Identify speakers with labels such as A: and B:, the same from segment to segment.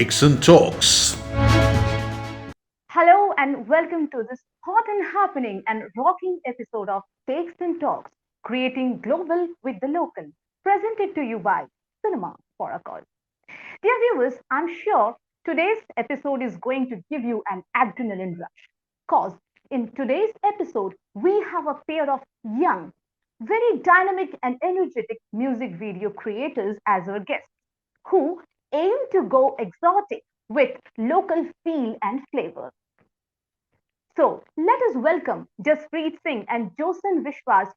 A: Takes and Talks.
B: Hello and welcome to this hot and happening and rocking episode of Takes and Talks, creating global with the local, presented to you by Cinema for a Cause. Dear viewers, I'm sure today's episode is going to give you an adrenaline rush. Cause in today's episode, we have a pair of young, very dynamic and energetic music video creators as our guests who aim to go exotic with local feel and flavor. So let us welcome Jasprit Singh and Josan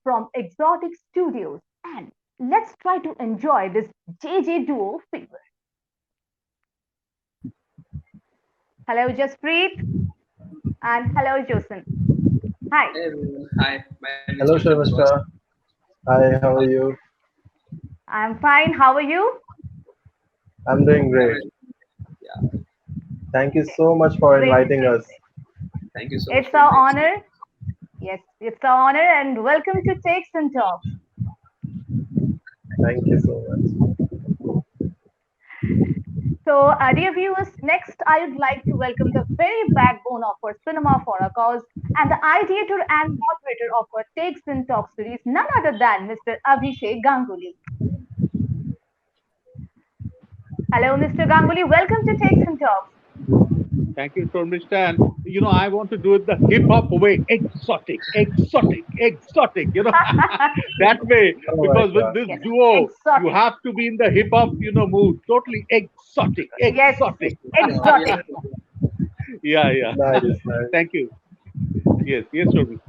B: from XOTIC Studios, and let's try to enjoy this JJ duo fever. Hello Jasprit and hello Josan. Hi.
C: Hey everyone. Hi, my name is
D: Hello,
C: Josan Biswas.
D: Sharmishta. Hi, how are you?
B: I'm fine. How are you?
D: I'm doing great.
C: Yeah,
D: Thank you so much for
B: Great.
D: inviting us.
C: thank you so much
B: It's
C: for
B: our
C: inviting me.
B: honor. Yes, it's our honor and welcome to Takes and Talks.
D: Thank you so much.
B: So, dear viewers, next I would like to welcome the very backbone of our Cinema for a Cause and the ideator and moderator of our Takes and Talks series, none other than Mr. Abhishek Ganguly. Hello, Mr. Ganguly. Welcome to Takes and Talks.
E: Thank you, Mr. And I want to do it the hip hop way, exotic, that way.
D: Oh my
E: Because with
D: God.
E: this
B: Yes,
E: duo,
B: exotic.
E: you have to be in the hip hop, mood. Totally exotic.
B: Yes, exotic.
E: Yeah.
D: Nice, nice.
E: Thank you. Yes, Mr.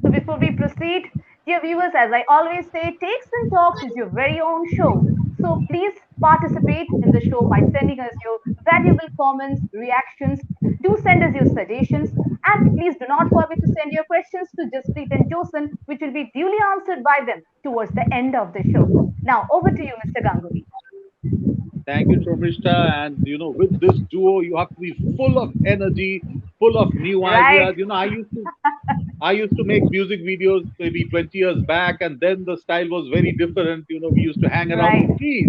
B: So before we proceed, dear viewers, as I always say, Takes and Talks is your very own show. So please participate in the show by sending us your valuable comments, reactions. Do send us your suggestions. And please do not forget to send your questions to Jasprit and Josan, which will be duly answered by them towards the end of the show. Now, over to you, Mr. Ganguly.
E: Thank you, Mr. And with this duo, you have to be full of energy, full of new
B: Right.
E: ideas. I used to make music videos maybe 20 years back, and then the style was very different. We used to hang around
B: Right.
E: with trees.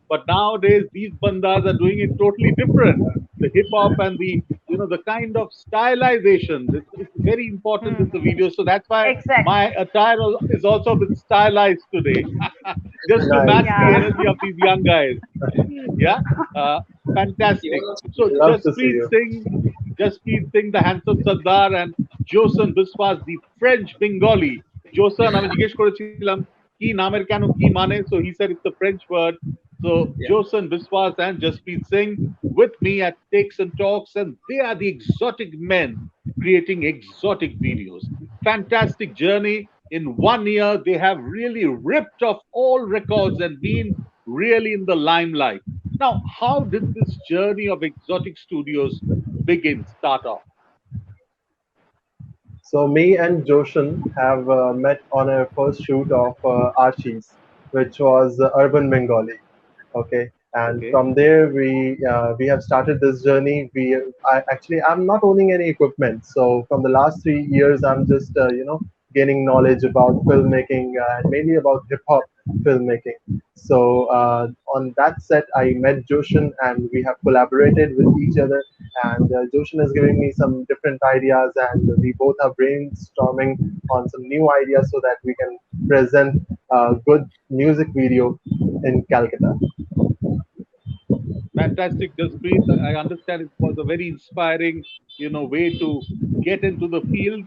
E: But nowadays, these bandas are doing it totally different. The hip hop and the kind of stylization, it's very important in the video. So that's why
B: Exactly.
E: my attire is also a bit stylized today, just to
D: Nice,
E: match the
B: Yeah.
D: nice.
E: energy of these young guys. Yeah, uh,
C: You
E: fantastic.
C: are also
E: So
D: Love to see you.
E: Jasprit Singh, the handsome Sardar, and Josan Biswas, the French Bengali. Josan, আমি জিজ্ঞেস করেছিলাম কি নামের কেন কি মানে, so he said it's a French word. So
C: yeah.
E: Josan Biswas and Jasprit Singh with me at Takes and Talks, and they are the exotic men creating exotic videos. Fantastic journey. In 1 year, they have really ripped off all records and been really in the limelight. Now, how did this journey of Exotic Studios start off?
D: So me and Joshan have met on a first shoot of Archie's, which was urban Bengali. Okay, and
E: Okay.
D: from there we have started this journey. I'm not owning any equipment, so from the last 3 years I'm just gaining knowledge about filmmaking and mainly about hip hop filmmaking. So on that set, I met Joshan and we have collaborated with each other. And Joshan is giving me some different ideas, and we both are brainstorming on some new ideas so that we can present a good music video in Calcutta.
E: Fantastic, Jasprit. I understand it was a very inspiring, way to get into the field.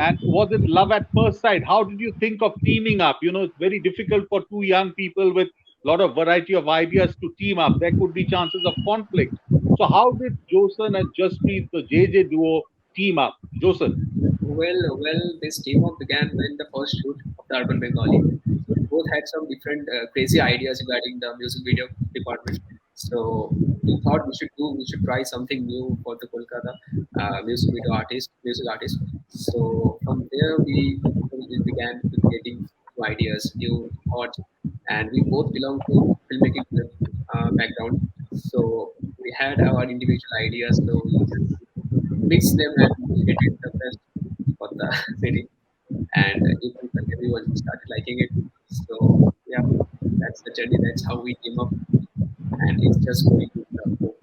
E: And was it love at first sight? How did you think of teaming up? It's very difficult for two young people with a lot of variety of ideas to team up. There could be chances of conflict. So how did Josan and Jasprit, the JJ duo, team up? Josan.
C: Well, this team up began when the first shoot of the Urban Bengali. So we both had some different crazy ideas regarding the music video department. So we thought we should try something new for the Kolkata music artist. So from there we began with getting new ideas, new thoughts, and we both belong to filmmaking background. So we had our individual ideas, so we just mixed them and made it the best for the city. And everyone started liking it. So yeah, that's the journey. That's how we came up, and it's just going to go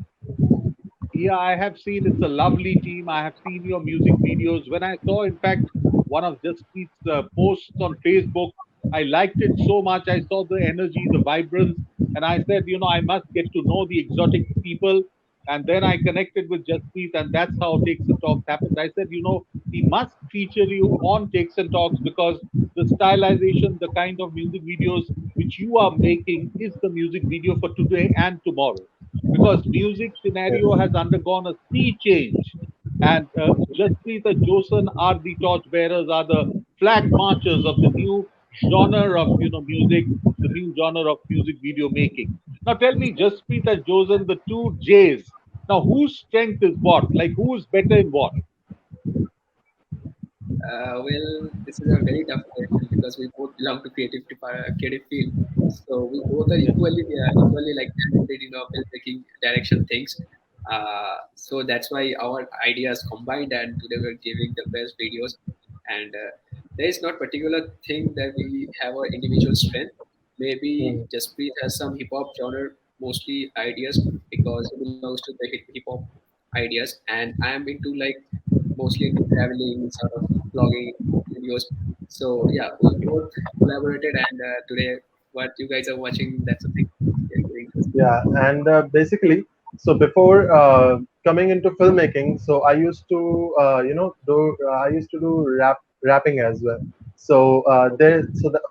E: Yeah, I have seen it's a lovely team. I have seen your music videos. When I saw, in fact, one of Jasprit's posts on Facebook, I liked it so much. I saw the energy, the vibrance, and I said, I must get to know the exotic people. And then I connected with Jasprit, and that's how Takes and Talks happened. I said, we must feature you on Takes and Talks because the stylization, the kind of music videos which you are making is the music video for today and tomorrow, because music scenario has undergone a sea change. And Jasprit and Josan are the torchbearers, are the flag marchers of the new genre of music, the new genre of music video making. Now tell me, Jasprit and Josan, the two J's. Now whose strength is what? Like who's better in what?
C: Well, this is a very tough question because we both belong to creative field. So we both are
E: Yes.
C: equally like talented in our filmmaking direction things. So that's why our ideas combined, and today we're giving the best videos. And there is not particular thing that we have our individual strength. Maybe
D: Hmm.
C: Jasprit has some hip hop genre mostly ideas because he belongs to the hip hop ideas, and I am into like mostly into traveling, sort of vlogging videos. So yeah, we both collaborated, and today what you guys are watching, that's the thing we are doing.
D: Yeah, and basically, so before coming into filmmaking, so I used to, I used to do rapping as well. So
E: Okay.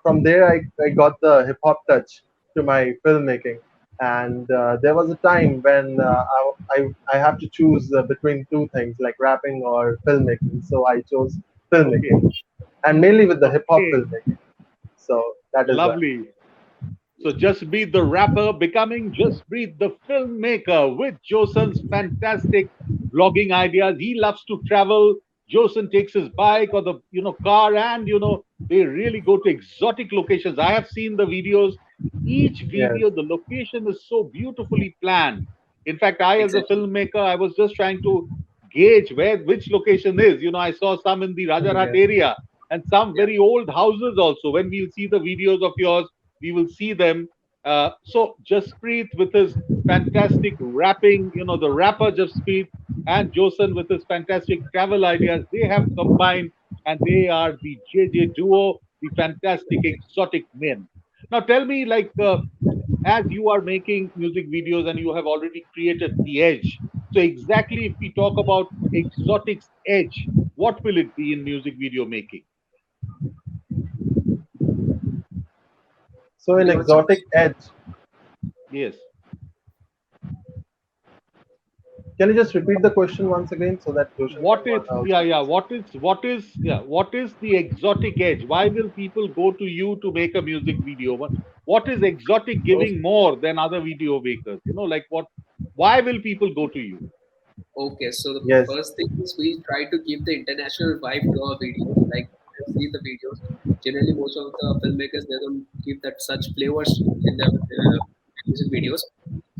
D: from there, I got the hip hop touch to my filmmaking, and there was a time when I have to choose between two things like rapping or filmmaking. So I chose
E: Okay.
D: filmmaking, and mainly with the hip hop
E: Okay.
D: filmmaking. So that is why.
E: Lovely. So just breathe the rapper becoming just breathe the filmmaker with Josan's fantastic vlogging ideas. He loves to travel. Josan takes his bike or the car, and they really go to exotic locations. I have seen the videos. Each
D: Yes.
E: video, the location is so beautifully planned. In fact, I as a
C: Exactly.
E: filmmaker, I was just trying to gauge where which location is. I saw some in the Rajarhat
D: Yes.
E: area and some
C: Yeah.
E: very old houses also. When we'll see the videos of yours, we will see them. So Jasprit with his fantastic rapping, the rapper Jasprit, and Josan with his fantastic travel ideas, they have combined and they are the JJ duo, the fantastic exotic men. Now tell me, like, as you are making music videos and you have already created the edge. So exactly if we talk about exotic's edge, what will it be in music video making?
D: So in
C: Really wants to
D: exotic edge,
E: Yes.
D: can you just repeat the question once again so that Joshan
E: What
D: can
E: is, yeah,
D: also?
E: yeah, what is the exotic edge? Why will people go to you to make a music video? What is exotic
D: Oh,
E: giving more than other video makers? Like what, why will people go to you?
C: Okay, so the
D: yes,
C: first thing is we try to give the international vibe to our videos. Like you see the videos, generally most of the filmmakers they don't give that such flavors in the music videos.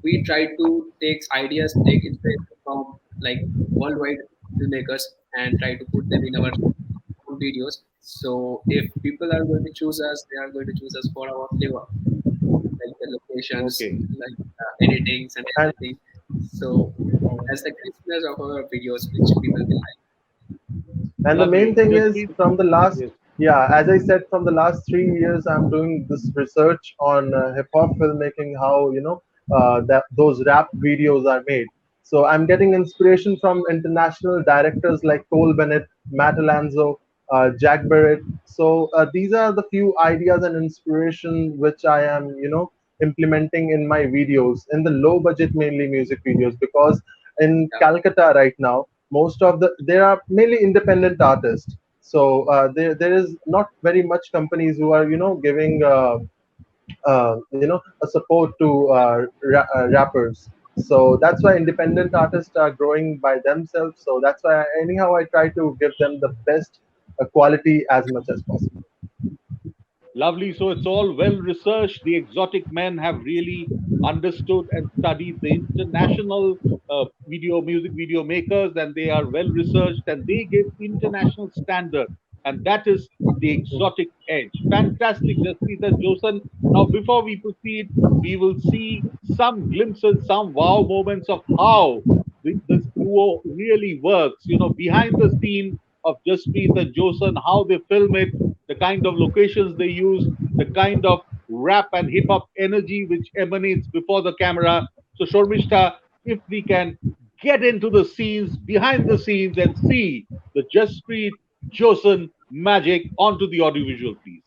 C: We try to take ideas, take inspiration from like worldwide filmmakers and try to put them in our own videos. So if people are going to choose us, they are going to choose us for our flavor, like the locations,
E: Okay.
C: like editings and
D: and
C: everything. So that's the crispness of our videos, which people will like.
D: the main
E: Lovely.
D: thing
E: Just
D: is
E: be,
D: from the last,
E: yes.
D: yeah, as I said, from the last 3 years, I'm doing this research on hip hop filmmaking, how that those rap videos are made. So I'm getting inspiration from international directors like Cole Bennett, Matt Alonso, Jack Barrett. So these are the few ideas and inspiration which I am, implementing in my videos, in the low budget mainly music videos, because in
C: Yeah,
D: Calcutta right now, most of there are mainly independent artists. So there is not very much companies who are giving a support to rappers. So that's why independent artists are growing by themselves. So that's why anyhow I try to give them the best quality as much as possible.
E: Lovely. So it's all well researched. The exotic men have really understood and studied the international music video makers, and they are well researched and they give international standard. And that is the exotic edge. Fantastic, Jasprit and Josan. Now, before we proceed, we will see some glimpses, some wow moments of how this duo really works. Behind the scene of Jasprit and Josan, how they film it, the kind of locations they use, the kind of rap and hip hop energy which emanates before the camera. So, Shormishta, if we can get into the scenes, behind the scenes, and see the Jasprit Josan magic onto the audiovisual, please.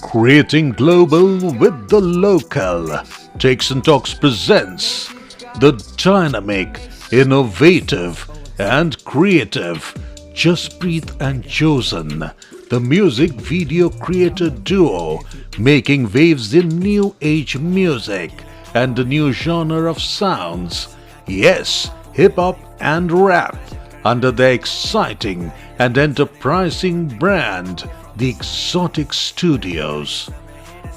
A: Creating global with the local. Takes and Talks presents the dynamic, innovative, and creative Jasprit and Josan, the music video creator duo making waves in new age music and a new genre of sounds. Yes, hip hop and rap under their exciting and enterprising brand, the XOTIC Studios.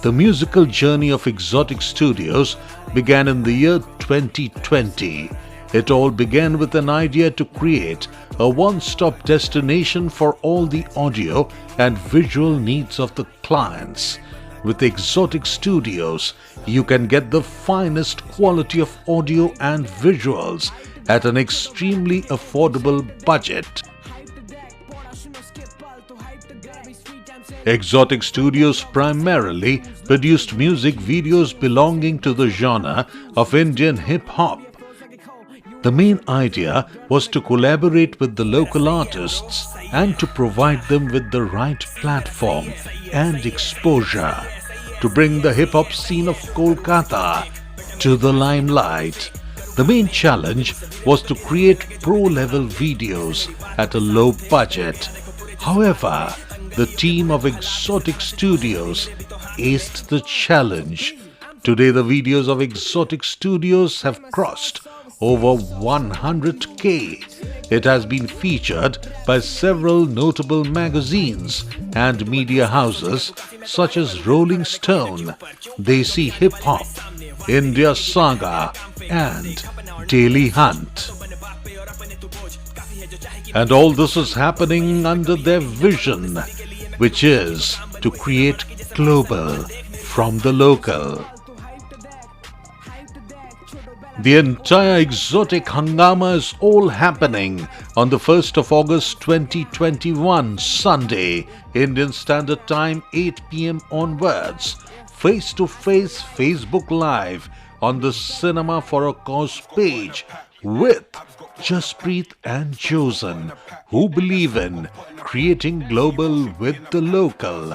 A: The musical journey of XOTIC Studios began in the year 2020. It all began with an idea to create a one-stop destination for all the audio and visual needs of the clients. With XOTIC Studios, you can get the finest quality of audio and visuals at an extremely affordable budget. XOTIC Studios primarily produced music videos belonging to the genre of Indian hip-hop. The main idea was to collaborate with the local artists and to provide them with the right platform and exposure to bring the hip-hop scene of Kolkata to the limelight. The main challenge was to create pro-level videos at a low budget. However, the team of XOTIC Studios aced the challenge. Today, the videos of XOTIC Studios have crossed over 100K. It has been featured by several notable magazines and media houses such as Rolling Stone, Desi Hip Hop, India Saga, and Daily Hunt. And all this is happening under their vision, which is to create global from the local. The entire exotic hangama is all happening on the 1st of August 2021, Sunday, Indian Standard Time, 8 p.m. onwards, face-to-face Facebook Live on the Cinema for a Cause page with Jasprit and Josan, who believe in creating global with the local.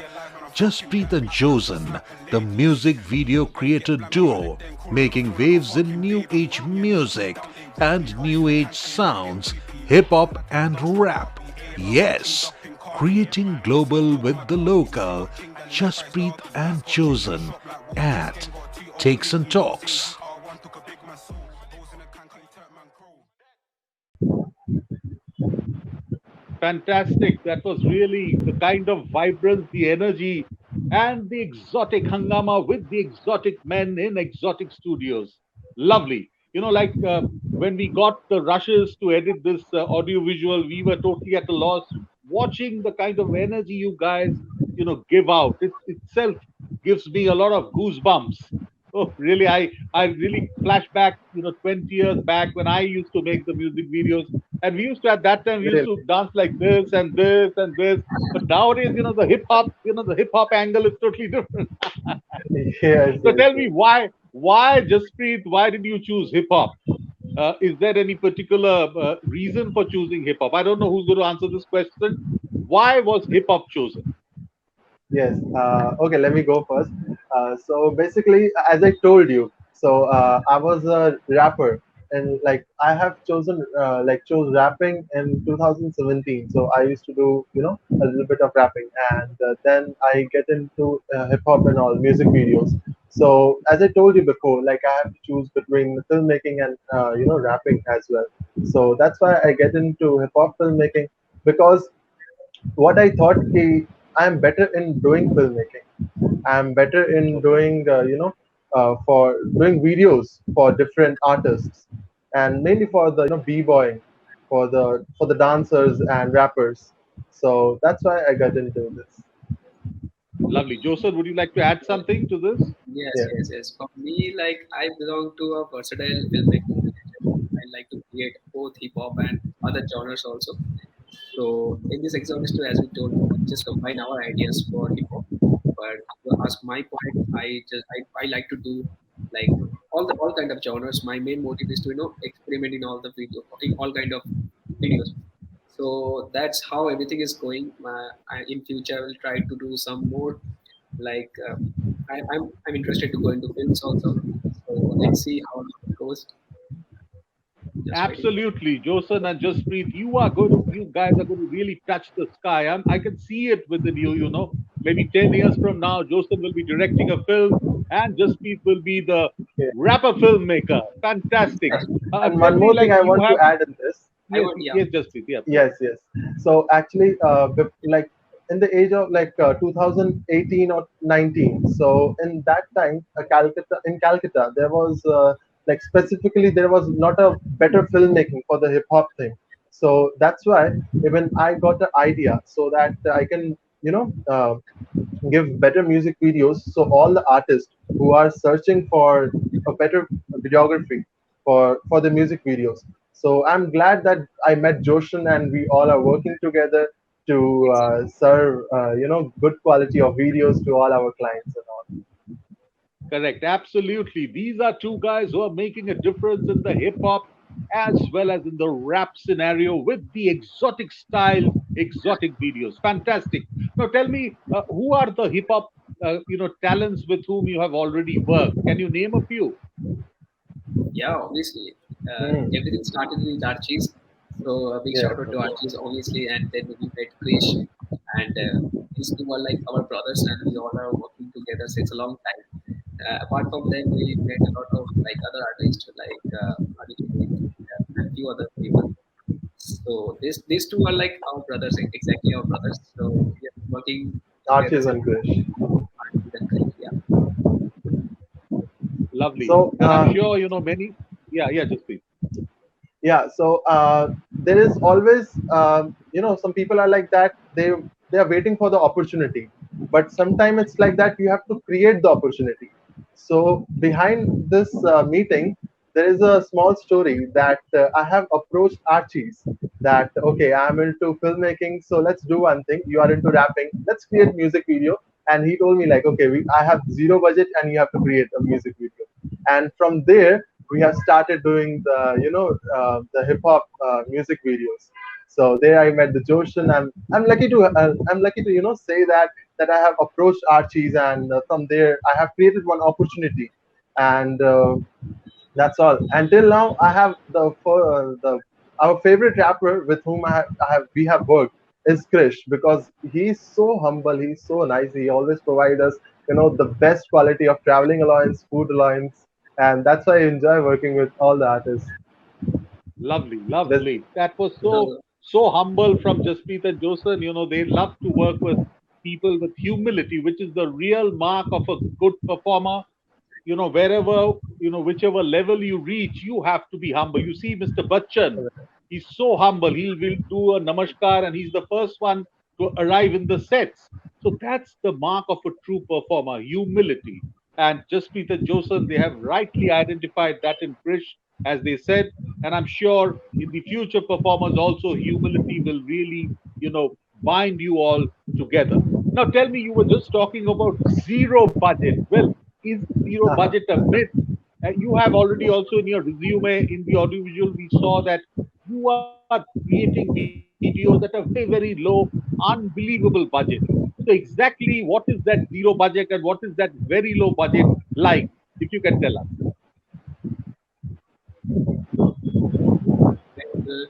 A: Jasprit and Josan, the music video creator duo, making waves in new age music and new age sounds, hip hop and rap. Yes, creating global with the local. Jasprit and Josan at Takes and Talks.
E: Fantastic. That was really the kind of vibrance, the energy, and the exotic hangama with the exotic men in XOTIC Studios. Lovely. When we got the rushes to edit this audiovisual, we were totally at a loss. Watching the kind of energy you guys, give out, it itself gives me a lot of goosebumps. Oh, really? I really flash back, 20 years back when I used to make the music videos. And we used to, at that time, we used to dance like this and this and this. But nowadays, the hip hop angle is totally different.
D: Yes,
E: So
D: yes,
E: tell me
D: yes.
E: why Jasprit, why did you choose hip hop? Is there any particular reason for choosing hip hop? I don't know who's going to answer this question. Why was hip hop chosen?
D: Yes. Okay, let me go first. So basically, as I told you, I was a rapper, and like I have chosen chose rapping in 2017. So I used to do a little bit of rapping, and then I get into hip hop and all music videos. So as I told you before, like I have to choose between filmmaking and rapping as well. So that's why I get into hip hop filmmaking, because what I thought, I'm better in doing filmmaking. I'm better in doing, for doing videos for different artists, and mainly for the b-boying, for the dancers and rappers. So that's why I got into this.
E: Lovely. Joseph, would you like to add something to this?
C: Yes,
D: Yeah.
C: yes, yes. For me, like I belong to a versatile filmmaking religion. I like to create both hip hop and other genres also. So in this example, as we told, we just combine our ideas for hip hop. But to ask my point, I like to do like all kind of genres. My main motive is to experiment in all the video in all kind of videos. So that's how everything is going. In future, I will try to do some more like I'm interested to go into films also. So let's see how it goes. Just waiting.
E: Absolutely, Josan and Jasprit, you guys are going to really touch the sky. I can see it within you. Maybe 10 years from now, Josan will be directing a film, and Jasprit will be the
D: Yeah.
E: rapper filmmaker. Fantastic.
D: And
E: Tell
D: one
E: me,
D: more thing
E: like
D: I
E: you
D: want to
E: have.
D: add in this.
C: I
E: Yes,
C: want, yeah.
E: yes, Jasprit. Yeah, please.
D: Yes, yes. So actually, in the age of 2018 or 19. So in that time, Calcutta, there was specifically there was not a better filmmaking for the hip hop thing. So that's why even I got the idea so that I can give better music videos. So all the artists who are searching for a better videography for the music videos. So I'm glad that I met Joshan and we all are working together to serve good quality of videos to all our clients and all.
E: Correct. Absolutely. These are two guys who are making a difference in the hip hop as well as in the rap scenario with the exotic style, exotic videos. Fantastic. Now, tell me, who are the hip hop, talents with whom you have already worked? Can you name a few?
C: Yeah, obviously.
D: Hmm.
C: Everything started with Archie's. So a big
D: Yeah.
C: shout out to Archie's, obviously, and then we met Krish, and these two are like our brothers, and we all are working together since a long time. Apart from them, we met a lot of like other artists like Aditya and few other people. So these two are like our brothers, exactly our brothers. So we are working together
D: Archie's
C: since
D: and Krish.
C: yeah.
E: Lovely.
D: So
E: And I'm sure, many. Yeah, yeah, just please.
D: yeah, so there is always some people are like that, they are waiting for the opportunity, but sometimes it's like that you have to create the opportunity. So behind this meeting there is a small story that I have approached Archie's that okay, I'm into filmmaking, so let's do one thing. You are into rapping, let's create music video. And he told me like okay, I have zero budget and you have to create a music video. And from there we have started doing the the hip hop music videos. So there I met the Joshan. I'm lucky to say that I have approached Archie's, and from there I have created one opportunity. And that's all. Until now, I have the our favorite rapper with whom we have worked is Krish, because he's so humble, he's so nice. He always provides us, the best quality of traveling allowance, food allowance, and that's why I enjoy working with all the artists.
E: Lovely,
D: This,
E: lovely. That was so
C: So
E: so humble from Jasprit and Josan. They love to work with people with humility, which is the real mark of a good performer. Wherever, whichever level you reach, you have to be humble. You see, Mr. Bachchan, he's so humble. He will do a namaskar and he's the first one to arrive in the sets. So that's the mark of a true performer, humility. And Jasprit and Josan, they have rightly identified that in Krish, as they said. And I'm sure in the future performers also, humility will really, bind you all together. Now tell me, you were just talking about zero budget. Well, is zero budget a myth? You have already also in your resume in the audiovisual, we saw that you are creating videos at a very, very low, unbelievable budget. So exactly what is that zero budget and what is that very low budget like? If you can tell us.
C: uh,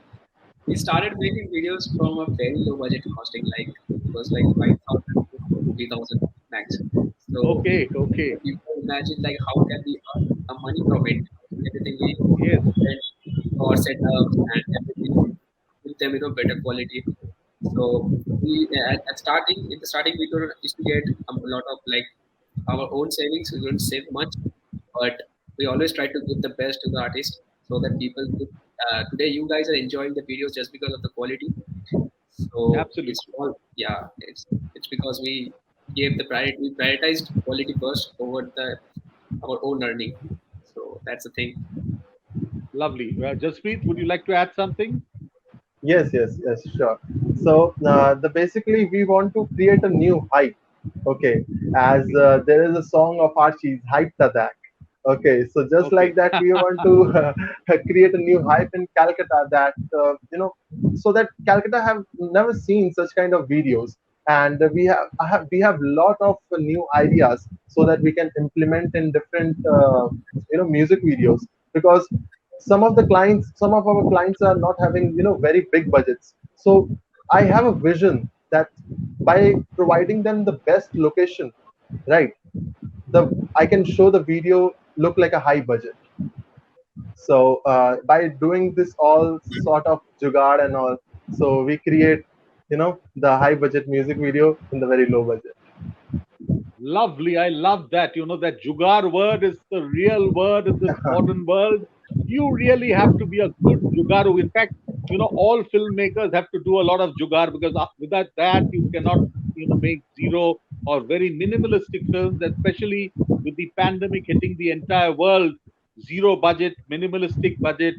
C: we started making videos from a very low budget costing, like it was like 5,000 to 3,000 max. So
E: Okay, okay.
C: you can imagine like how can we earn money from it? Everything we
E: Yes.
C: spend for setups and everything, give them better quality. So we at starting in the starting we used to get a lot of like our own savings. We don't save much, but we always try to give the best to the artist so that people could. Today, you guys are enjoying the videos just because of the quality. So it's
E: Absolutely.
C: all, yeah. It's because we gave the priority, we prioritized quality first over our own earning. So that's the thing.
E: Lovely. Jasprit, would you like to add something?
D: Yes, sure. So the basically we want to create a new hype. Okay, as there is a song of Archie's, 𝗧𝗘𝗪-𝗔𝗚𝗘. Okay, so just
E: Okay.
D: like that, we want to create a new hype in Calcutta that so that Calcutta have never seen such kind of videos, and we have lot of new ideas so that we can implement in different music videos, because some of our clients are not having very big budgets. So I have a vision that by providing them the best location, right, the I can show the video look like a high budget. So by doing this all sort of jugaad and all, so we create the high budget music video in the very low budget.
E: Lovely. I love that. That jugaad word is the real word in this modern world. You really have to be a good jugaru. In fact, all filmmakers have to do a lot of jugaad, because without that, you cannot, make zero or very minimalistic films, especially with the pandemic hitting the entire world. Zero budget, minimalistic budget,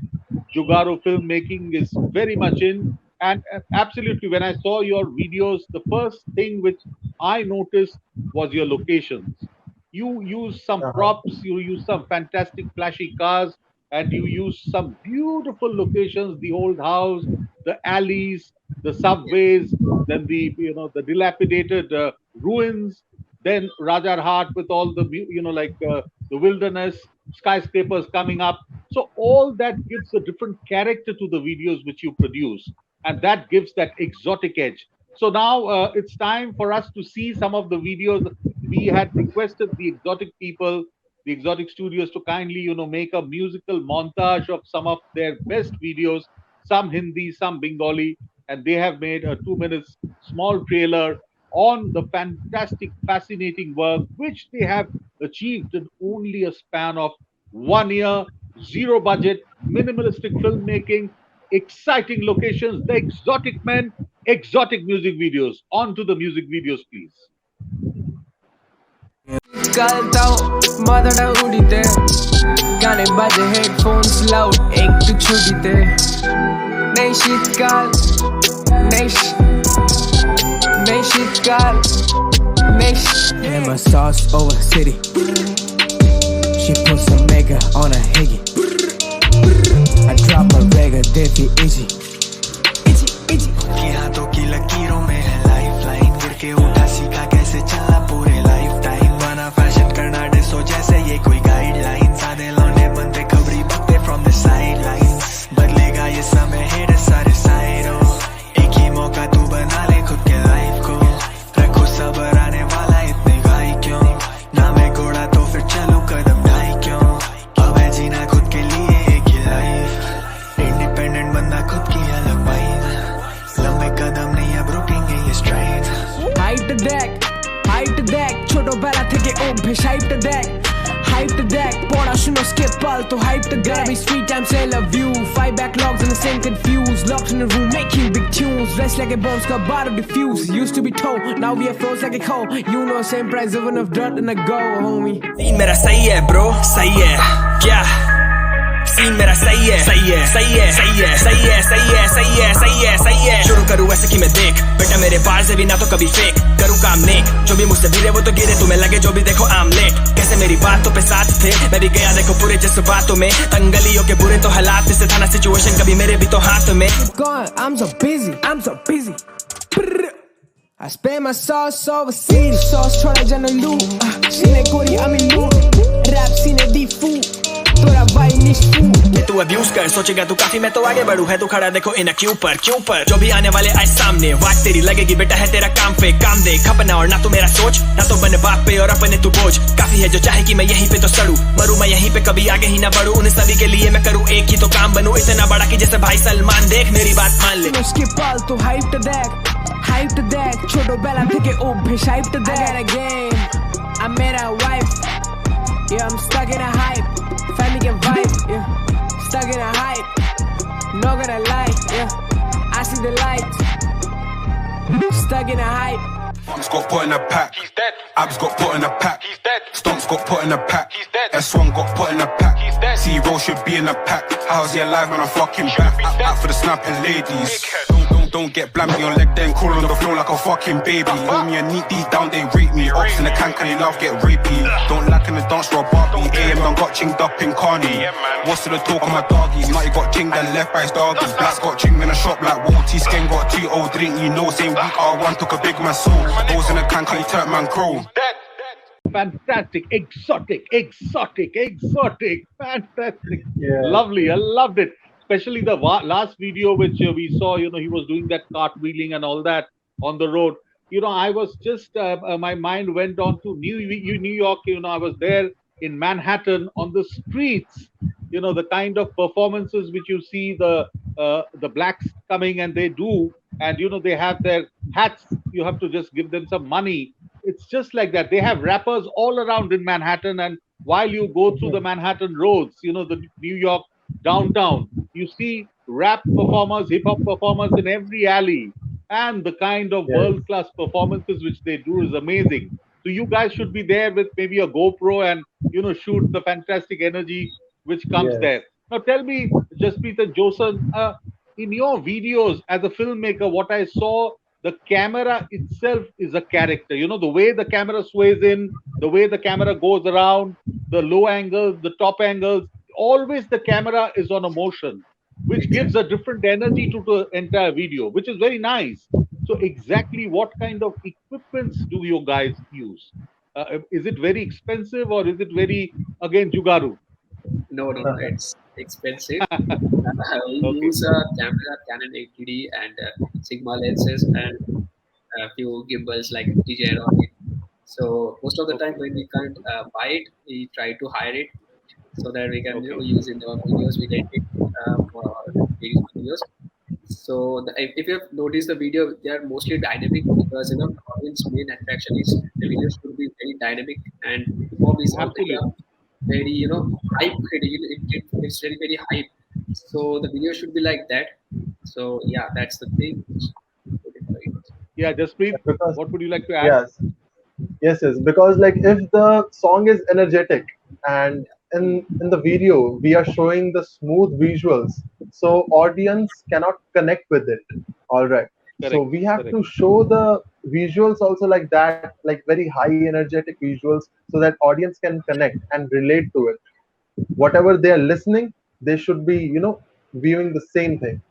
E: jugaru filmmaking is very much in. And absolutely, when I saw your videos, the first thing which I noticed was your locations. You use some props, you use some fantastic flashy cars, and you use some beautiful locations, the old house, the alleys, the subways, then the dilapidated ruins, then Rajarhat with all the the wilderness, skyscrapers coming up. So all that gives a different character to the videos which you produce, and that gives that exotic edge. So now it's time for us to see some of the videos. We had requested the exotic people, the XOTIC Studios, to kindly, make a musical montage of some of their best videos, some Hindi, some Bengali, and they have made a 2 minute small trailer on the fantastic, fascinating work which they have achieved in only a span of 1 year, zero budget, minimalistic filmmaking, exciting locations, the exotic men, exotic music videos. On to the music videos, please.
F: माथाटा उडिते गाने बाजे headphones loud एक तो छुटीते नहीं शीतकाल नहीं शीतकाल नहीं hammer sauce over city. She put some mega on a higgy. I drop a regga defi itchy की हाथों की लकीरों में है लाइफलाइन गिर के उठा सीखा कैसे चलना पूरे लाइफ टाइम बना फैशन करना डिसो जैसे ये कोई गाइडलाइन सादे लौंडे बनते खबरी बकते फ्रॉम द साइडलाइंस बदलेगा ये समय हेड सारे साइडो एक ही मौका तू बना ले खुद के लाइफ को रखो सब्र आने वाला इतने गाय क्यों ना मैं घोड़ा तो फिर चलूं कदम ढाई क्यों अब है जीना खुद के लिए एक ही लाइफ इंडिपेंडेंट बंदा खुद की अलग वाइब लंबे कदम नहीं अब रुकेंगे ये स्ट्रेन হাইট দেখ ছোটবেলা থেকে অভ্যেস হাইট দেখ পড়াশোনা স্কিপ পাল তো হাইট দেখ sweet time say love you fight back logs in the same confused locked in the room making big tunes rest like a bombs got bottle diffuse used to be told now we are froze like a cold you know same price of enough dirt and a go homie scene मेरा सही है bro सही है क्या scene मेरा सही है शुरू करूँ ऐसे कि मैं देख बेटा मेरे बाहर से भी ना तो कभी फेक करूँ काम नेक जो भी मुझसे भिड़े वो तो गिरे तुम्हें लगे जो भी देखो I'm late कैसे मेरी बातों पे साथ थे मैं भी गया देखो पूरे जज्बातों में तंगलियों के बुरे तो हालात से था ना सिचुएशन कभी मेरे भी तो हाथ में I'm so busy I spend my sauce over city sauce छोड़ा जाना लू सीने कोरी अमी लू रैप सीने दी फू तोरा भाई निष्ठू ये तू अब्यूज कर सोचेगा तू काफी मैं तो आगे बढ़ू है तू खड़ा देखो इन क्यों पर जो भी आने वाले आए सामने वाट तेरी लगेगी बेटा है तेरा काम पे काम देख अपना और ना तो मेरा सोच ना तो बने बाप पे और अपने तू बोझ काफी है जो चाहे कि मैं यहीं पे तो सड़ू मरू मैं यहीं पे कभी आगे ही ना बढ़ू उन सभी के लिए मैं करूँ एक ही तो काम बनूं इतना बड़ा कि जैसे भाई सलमान देख मेरी बात मान ले उसके पाल तो हाइप to that छोटो बेला থেকে অভ্যেস hype to that I got a game I met a wife yeah I'm stuck in a hype family get vibe yeah stuck in a hype not gonna lie yeah I see the light stuck in a hype Stomps got put in a pack. He's dead. Abs got put in a pack. He's dead. Stomps got put in a pack. He's dead. S1 got put in a pack. He's dead. C-Roll should be in a pack. How's he alive when I'm fucking back? Out for the snapping ladies. Don't get blammy on leg, then crawl on the floor like a fucking baby. Hold me and neat deep down, they rape me. Ops in the can you love get rapey? Don't lack in the dance for a Barbie. AM done got chinged up in Carney. What's to the talk of my doggies? Matty got chinged and left by his doggies. Black got chinged in a shop like Walty. Skin got 𝗘𝗙𝗪𝗔𝗚𝗘, you know, same week R1 took a big man soul. Those in the can you turn man crow.
E: Fantastic, exotic, fantastic,
D: Yeah.
E: lovely. I loved it, especially the last video which we saw. He was doing that cartwheeling and all that on the road. I was just my mind went on to New York. I was there in Manhattan on the streets. The kind of performances which you see the blacks coming and they do, and they have their hats. You have to just give them some money. It's just like that. They have rappers all around in Manhattan, and while you go through the Manhattan roads, the New York downtown, you see rap performers, hip hop performers in every alley, and the kind of world-class performances which they do is amazing. So you guys should be there with maybe a GoPro and shoot the fantastic energy which comes there. Now tell me, Jasprit and Josan, in your videos as a filmmaker, what I saw, the camera itself is a character. The way the camera sways in, the way the camera goes around, the low angles, the top angles, always the camera is on a motion, which gives a different energy to the entire video, which is very nice. So exactly what kind of equipments do you guys use? Is it very expensive or is it very, again, jugaru?
C: No, it's expensive. We use a camera, Canon 80D and Sigma lenses and a few gimbals like DJI on it. So most of the time when we can't buy it, we try to hire it so that we can use in our videos. We rent it for our videos. So if you have noticed the video, they are mostly dynamic because the audience main attraction is the video should be very dynamic and for these very hype. It's very hype. So the video should be like that. So yeah, that's the thing.
E: Yeah, Jasprit, what would you like to add?
D: Yes, because like if the song is energetic and in the video we are showing the smooth visuals, so audience cannot connect with it. All right. Correct. So we have to show the visuals also like that, like very high energetic visuals, so that audience can connect and relate to it. Whatever they are listening, they should be viewing the same thing.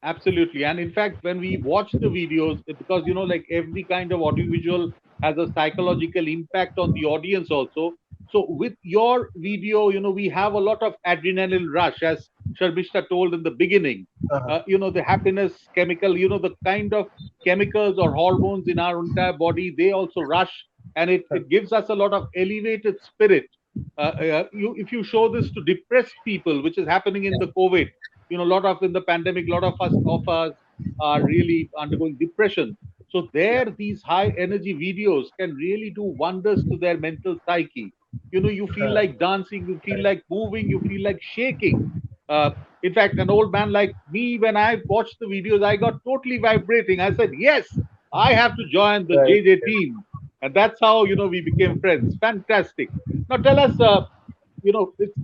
E: Absolutely. And in fact, when we watch the videos, because like every kind of audiovisual has a psychological impact on the audience also. So with your video, we have a lot of adrenaline rush, as Sharmishta told in the beginning. The happiness chemical, the kind of chemicals or hormones in our entire body, they also rush, and it gives us a lot of elevated spirit. If you show this to depressed people, which is happening in the COVID, a lot of in the pandemic, a lot of us are really undergoing depression. So these high energy videos can really do wonders to their mental psyche. You feel like dancing, you feel like moving, you feel like shaking. In fact, an old man like me, when I watched the videos, I got totally vibrating. I said, yes, I have to join the JJ team. And that's how, we became friends. Fantastic. Now tell us,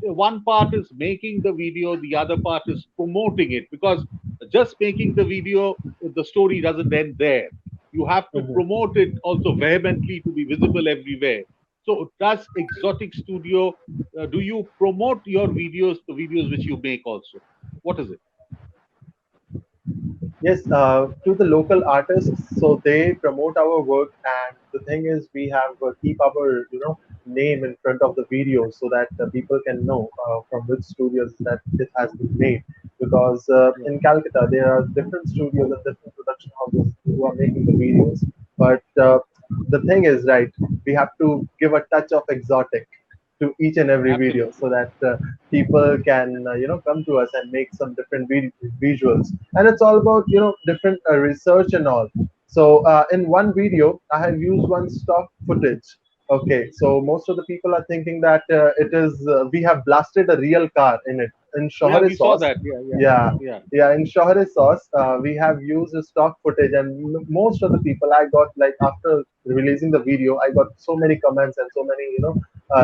E: one part is making the video, the other part is promoting it, because just making the video, the story doesn't end there. You have to promote it also vehemently to be visible everywhere. So does XOTIC Studio, do you promote your videos, the videos which you make also? What is it?
D: Yes, to the local artists, so they promote our work, and the thing is, we have keep our name in front of the video so that people can know from which studios that it has been made. Because in Calcutta, there are different studios and different production houses who are making the videos. But the thing is, right, we have to give a touch of exotic to each and every video so that people can come to us and make some different visuals. And it's all about different research and all. So in one video I have used one stock footage Okay, so most of the people are thinking that it is we have blasted a real car in it. In
E: Yeah,
D: Shohare
E: we saw
D: sauce,
E: that. Yeah, yeah,
D: yeah,
E: yeah.
D: yeah, in Shohare sauce, we have used stock footage, and most of the people I got, like, after releasing the video, I got so many comments and so many,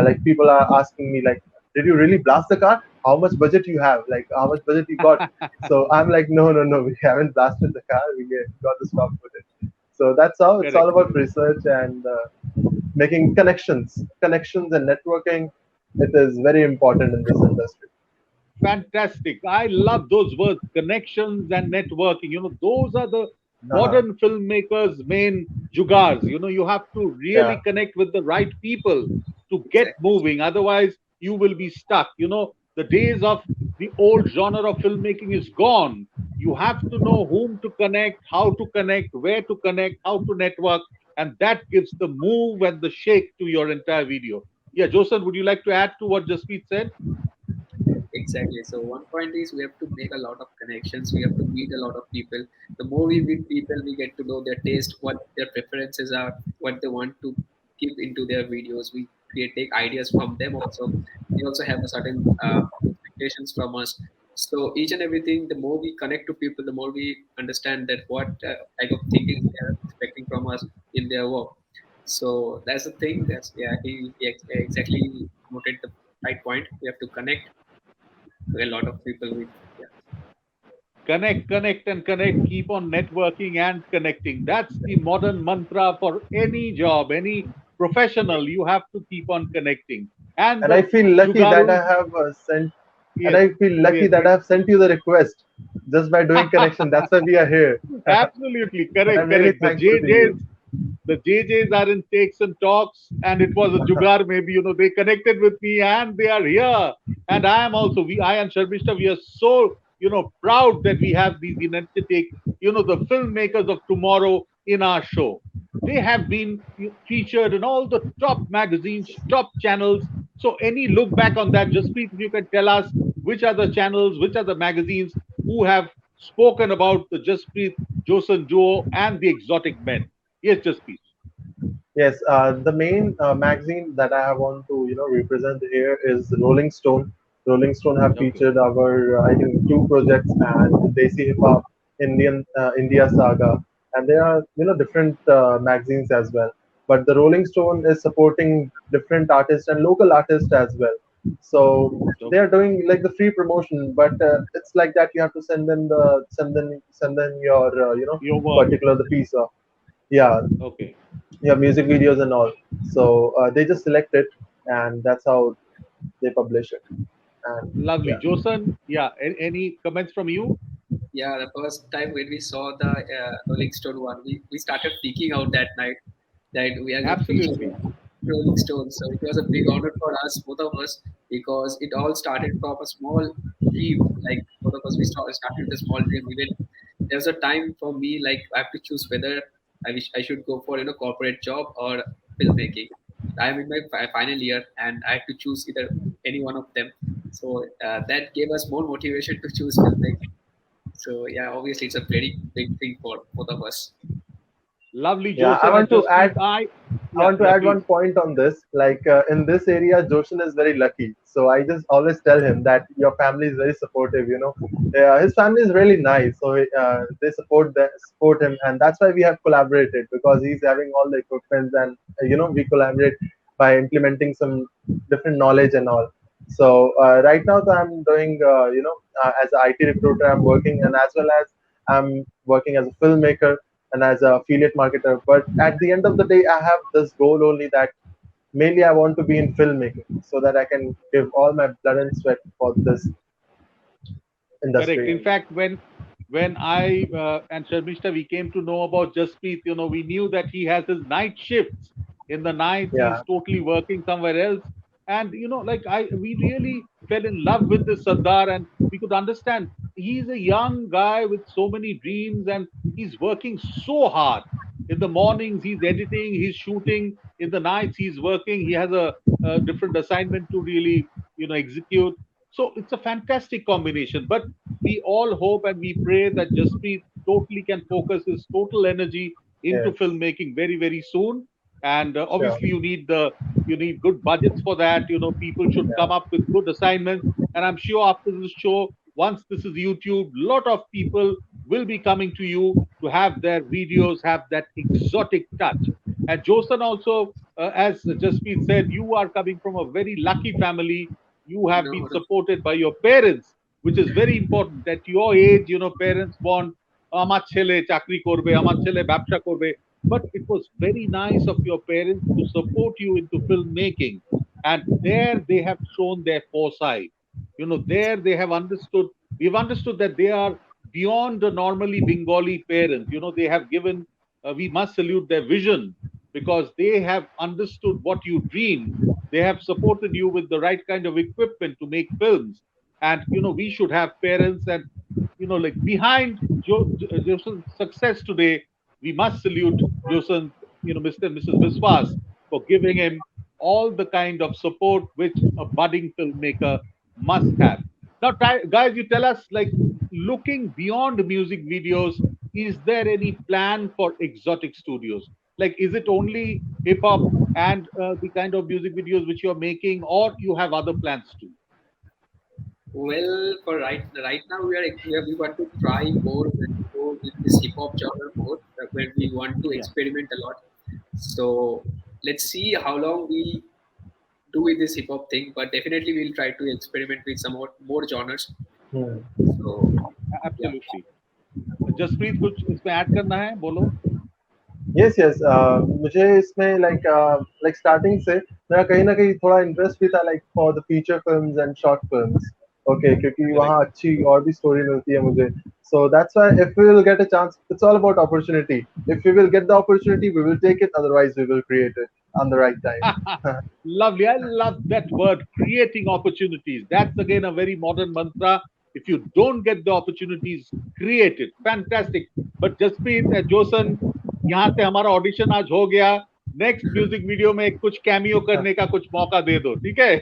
D: like, people are asking me like, did you really blast the car? How much budget you have? Like, how much budget you got? So I'm like, no, no, no, we haven't blasted the car. We got the stock footage. So that's how it's all
E: Correct.
D: about research and making connections and networking. It is very important in this industry.
E: Fantastic. I love those words, connections and networking. Those are the
D: Uh-huh.
E: modern filmmakers' main jugars. You have to really
D: Yeah,
E: connect with the right people to get
C: Exactly.
E: moving. Otherwise, you will be stuck. The days of the old genre of filmmaking is gone. You have to know whom to connect, how to connect, where to connect, how to network, and that gives the move and the shake to your entire video. Yeah, Josan, would you like to add to what Jasprit said?
C: Exactly. So one point is we have to make a lot of connections. We have to meet a lot of people. The more we meet people, we get to know their taste, what their preferences are, what they want to keep into their videos. We create take ideas from them also. They also have a certain expectations from us. So each and everything, the more we connect to people, the more we understand that what type of thinking they are expecting from us in their work. So that's the thing. That's yeah, he exactly noted the right point. We have to connect a lot of people with yeah.
E: Connect, connect, and connect. Keep on networking and connecting. That's the modern mantra for any job, any professional. You have to keep on connecting. And
D: and I
E: the
D: feel lucky that I
E: Jugaru,
D: have sent, and
E: yes,
D: I feel lucky
E: yes,
D: that
E: yes.
D: I have sent you the request just by doing connection. That's why we are here.
E: Absolutely
D: And
E: correct,
D: I'm really
E: correct.
D: thankful to you.
E: The JJs are in takes and talks, and it was a jugar. Maybe they connected with me, and they are here. And I am also. I and Sharbishta, we are so proud that we have these United the filmmakers of tomorrow in our show. They have been featured in all the top magazines, top channels. So, any look back on that, just please, if you can tell us which are the channels, which are the magazines who have spoken about the Jasprit Josan duo and the exotic men. Yes, Jasprit.
D: Yes, the main magazine that I want to represent here is Rolling Stone. Rolling Stone have
E: Okay.
D: featured our I think two projects and Desi Hip Hop, India Saga, and there are different magazines as well. But the Rolling Stone is supporting different artists and local artists as well. So they are
E: Okay.
D: doing like the free promotion, but it's like that you have to send them your
E: Your work.
D: particular the piece of, yeah,
E: Okay.
D: music videos and all. So they just select it, and that's how they publish it. And
E: Lovely.
D: yeah,
E: Josan, yeah. Any comments from you?
C: Yeah, the first time when we saw the Rolling Stone one, we started peeking out that night that we are going to feature
E: Absolutely.
C: Rolling Stones. So it was a big honor for us, both of us, because it all started from a small dream. Like both of us, we started with a small dream. Even there was a time for me, like I have to choose whether I should go for corporate job or filmmaking. I'm in my final year, and I had to choose either any one of them. So that gave us more motivation to choose filmmaking. So yeah, obviously it's a very big thing for both of us.
E: Lovely,
D: yeah.
E: Josan and Jasprit.
D: I
E: Yeah,
D: want to
E: yeah,
D: add
E: please.
D: one point on this. Like in this area, Joshan is very lucky. So I just always tell him that your family is very supportive. His family is really nice. So they support him, and that's why we have collaborated because he's having all the equipment, and we collaborate by implementing some different knowledge and all. So right now, I'm doing as an IT recruiter, I'm working, and as well as I'm working as a filmmaker and as a affiliate marketer. But at the end of the day, I have this goal only that mainly I want to be in filmmaking so that I can give all my blood and sweat for this
E: Correct.
D: industry.
E: In fact, when I and Sharmishta we came to know about Jasprit, we knew that he has his night shifts. In the nights, he's
D: Yeah.
E: totally working somewhere else. And like we really fell in love with this Sardar, and we could understand he's a young guy with so many dreams, and he's working so hard. In the mornings, he's editing, he's shooting. In the nights, he's working. He has a different assignment to really execute. So it's a fantastic combination. But we all hope and we pray that Jasprit totally can focus his total energy into
D: Yes.
E: filmmaking very, very soon. and
D: Sure.
E: obviously you need good budgets for that. People should come up with good assignments, and I'm sure after this show, once this is YouTube, lot of people will be coming to you to have their videos have that exotic touch. And Josan also, as Jasprit said, you are coming from a very lucky family. You have been
C: No, no.
E: supported by your parents, which is very important. At your age, parents want আমার ছেলে চাকরি করবে, আমার ছেলে ব্যবসা করবে. But it was very nice of your parents to support you into filmmaking. And there they have shown their foresight. There they have understood, we've understood that they are beyond the normally Bengali parents. They have given, we must salute their vision, because they have understood what you dream. They have supported you with the right kind of equipment to make films. And, we should have parents, and, like behind Josan's success today, we must salute Josan, Mr. and Mrs. Biswas, for giving him all the kind of support which a budding filmmaker must have. Now, guys, you tell us, like, looking beyond music videos, is there any plan for XOTIC Studios? Like, is it only hip hop and the kind of music videos which you're making, or you have other plans too?
C: Well, for right now, we want to try more and go with this hip hop genre more, where we want to
E: Yeah.
C: experiment a lot. So let's see how long we do with this hip hop thing. But definitely, we'll try to experiment with some more genres.
D: Hmm.
C: So yeah.
E: Absolutely. Jasprit, कुछ इसमें add करना है, बोलो.
D: Yes, yes. मुझे इसमें like starting से मेरा कहीं ना कहीं थोड़ा इंटरेस्ट भी था, like for the feature films and short films. Okay, क्योंकि
E: Correct.
D: वहाँ अच्छी और भी story मिलती है मुझे. So that's why if we will get a chance, it's all about opportunity. If we will get the opportunity, we will take it. Otherwise, we will create it on the right time.
E: Lovely. I love that word, creating opportunities. That's again a very modern mantra. If you don't get the opportunities, create it. Fantastic. But Jasprit, Josan, यहाँ से हमारा audition आज हो गया. Next music video में कुछ cameo करने का कुछ मौका दे दो, ठीक है?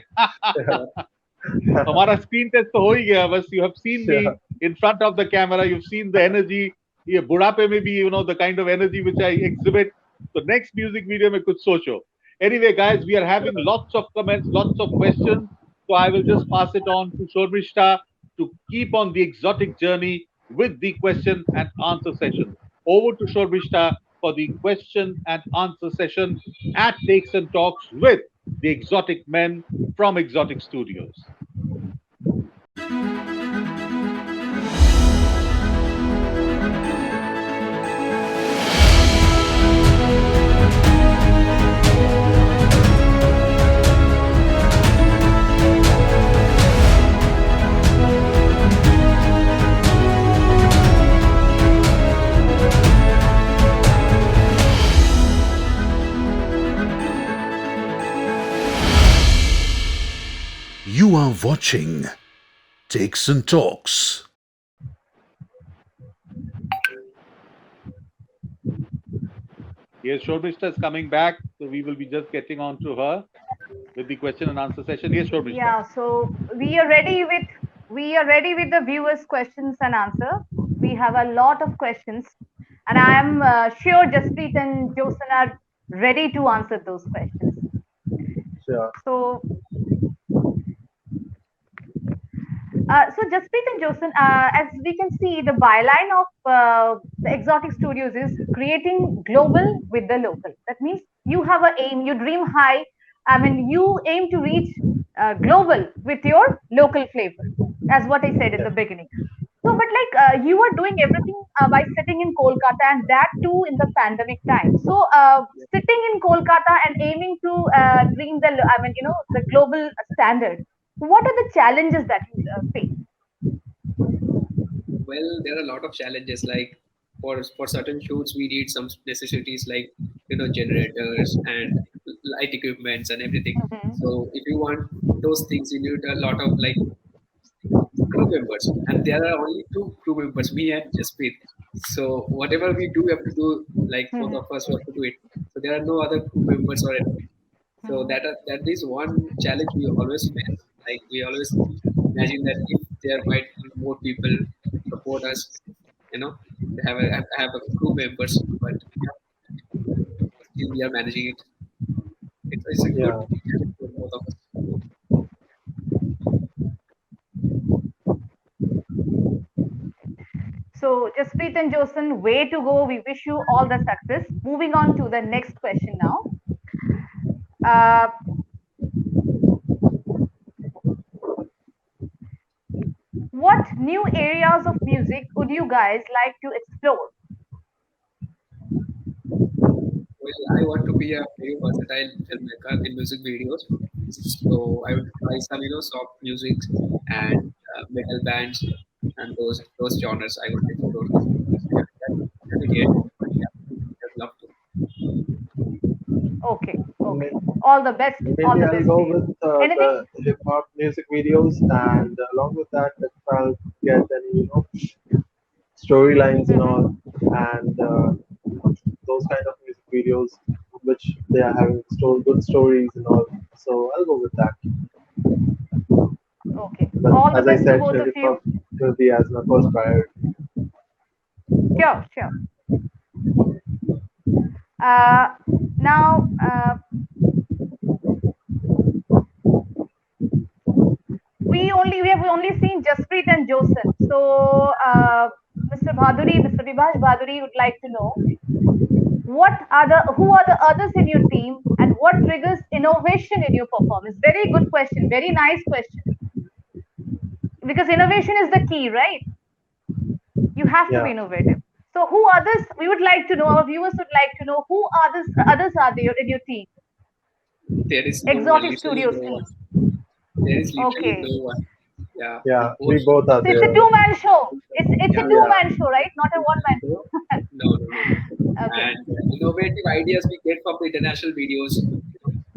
E: हमारा स्क्रीन टेस्ट तो हो ही गया. बस you have seen me in front of the camera, you've seen the energy. ये बुढ़ापे में भी, the kind of energy which I exhibit. So next music video में कुछ सोचो. Anyway, guys, we are having lots of comments, lots of questions. So I will just pass it on to 𝗓𝗪𝗓 to keep on the exotic journey with the question and answer session. Over to 𝗓𝗪𝗓 for the question and answer session at Takes and Talks with the exotic men from XOTIC Studios.
A: You are watching Takes and Talks.
E: Yes, 𝗓𝗪𝗓 is coming back, so we will be just getting on to her with the question and answer session. Yes, 𝗓𝗪𝗓.
B: Yeah, so we are ready with the viewers' questions and answer. We have a lot of questions, and I am sure Jasprit and Josan are ready to answer those questions.
D: Sure.
B: So Jasprit and Josan, as we can see, the byline of the XOTIC Studios is creating global with the local. That means you have an aim, you dream high. I mean, you aim to reach global with your local flavor, as what I said in the beginning. So, but like you are doing everything by sitting in Kolkata, and that too in the pandemic time. So, sitting in Kolkata and aiming to dream the global standard. What are the challenges that you face?
C: Well, there are a lot of challenges. Like for certain shoots, we need some necessities like generators and light equipments and everything. So if you want those things, you need a lot of like crew members, and there are only two crew members, me and Jasprit. So whatever we do, we have to do like both of us have to do it. So there are no other crew members or anything. So that is one challenge we always face. Like we always imagine that if there might be more people support us, have a crew members. But still we are managing it. It's a good
D: Yeah.
C: challenge for both of us.
B: So, Jasprit and Josan, way to go. We wish you all the success. Moving on to the next question now. Uh, what new areas of music would you guys like to explore?
C: Well, I want to be a very versatile filmmaker in music videos. So I would try some, soft music and metal bands and those genres. I would explore those. Yeah, that is it. But yeah, I'd love to.
B: Okay, okay.
D: May-
B: All the best. All
D: Maybe
B: the
D: I'll
B: best
D: go
B: to you.
D: with
B: Anything?
D: the hip hop music videos, and along with that, if I'll get any, storylines and
B: Mm-hmm.
D: all, and those kind of music videos, which they are having good stories and all. So I'll go with that.
B: Okay.
D: But
B: All the
D: as I
B: best to
D: said,
B: both of
D: hip
B: you.
D: hop will be as my first priority.
B: Sure, sure. Uh, now, we have only seen Jasprit and Josan. So, Mr. Bhaduri, Mr. Vibhash Bhaduri would like to know who are the others in your team and what triggers innovation in your performance? Very good question. Very nice question. Because innovation is the key, right? You have to be
D: Yeah.
B: innovative. So, who others? We would like to know. Our viewers would like to know who others are there in your team.
C: There is no one,
B: XOTIC
C: literally
B: Studios
C: no one.
B: team.
C: There is literally
B: Okay.
C: no one. Yeah, we
D: Yeah,
C: both.
D: we both are
B: So it's a
D: there.
B: two-man show. It's a
C: Yeah,
D: Yeah.
B: two-man show, right? Not a one-man
C: no,
B: show.
C: no.
B: Okay.
C: And innovative ideas we get from the international videos.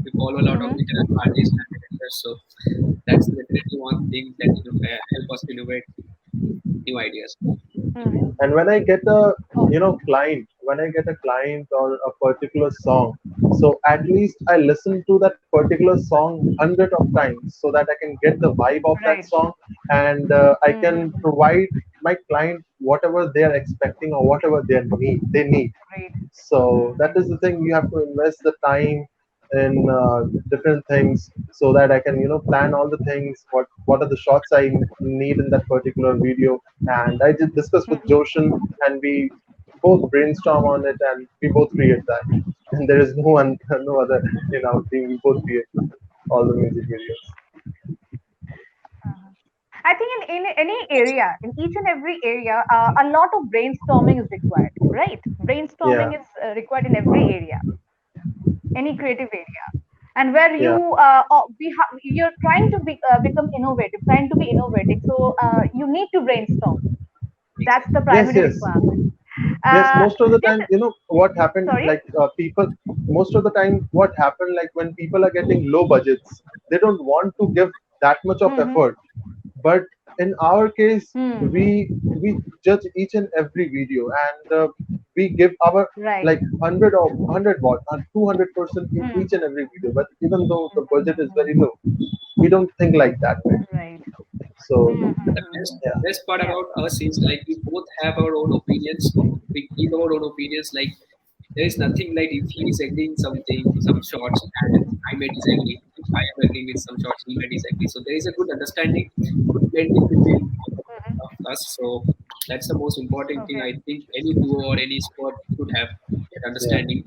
C: We follow a lot of
B: Mm-hmm.
C: international artists and directors, so that's definitely one thing that help us to innovate new ideas.
B: Mm-hmm.
D: And when I get a
B: Okay.
D: client, when I get a client or a particular song, so at least I listen to that particular song hundred of times so that I can get the vibe of that
B: Right.
D: song, and I can
B: Mm-hmm.
D: provide my client whatever they are expecting or whatever they need.
B: Great.
D: So that is
B: Mm-hmm.
D: the thing, you have to invest the time in different things so that I can plan all the things, what are the shots I need in that particular video, and I did discuss with
B: Mm-hmm.
D: Joshan, and we both brainstorm on it, and we both create that. And there is no one, no other in our team. We both create all the music videos.
B: Uh-huh. I think in any area, in each and every area, a lot of brainstorming is required, right?
D: Yeah,
B: Brainstorming is required in every area, any creative area. And where
D: yeah.
B: you're trying to become innovative, trying to be innovative, so you need to brainstorm. That's the
D: Yes,
B: primary
D: yes.
B: requirement.
D: Yes,
B: Uh,
D: most of the
B: just
D: time, what happened,
B: sorry.
D: like people, most of the time, what happened, like when people are getting low budgets, they don't want to give that much of
B: Mm-hmm.
D: effort. But in our case,
B: Mm-hmm.
D: we judge each and every video, and we give our
B: Right.
D: like 100 watt and 200% in each and
B: Mm-hmm.
D: every video. But even though the budget is very
B: Mm-hmm.
D: low, we don't think like that way.
B: Right.
D: So
C: The
B: Mm-hmm.
D: yeah,
C: best part
B: Yeah.
C: about us is like we both have our own opinions. We give our own opinions. Like there is nothing like if he is agreeing something, some shots, and I may disagree. If I am agreeing with some shots, he may disagree. So there is a good understanding, good blending between both
B: Mm-hmm.
C: of us. So that's the most important thing
B: Okay.
C: I think any duo or any squad should have that
D: yeah.
C: understanding.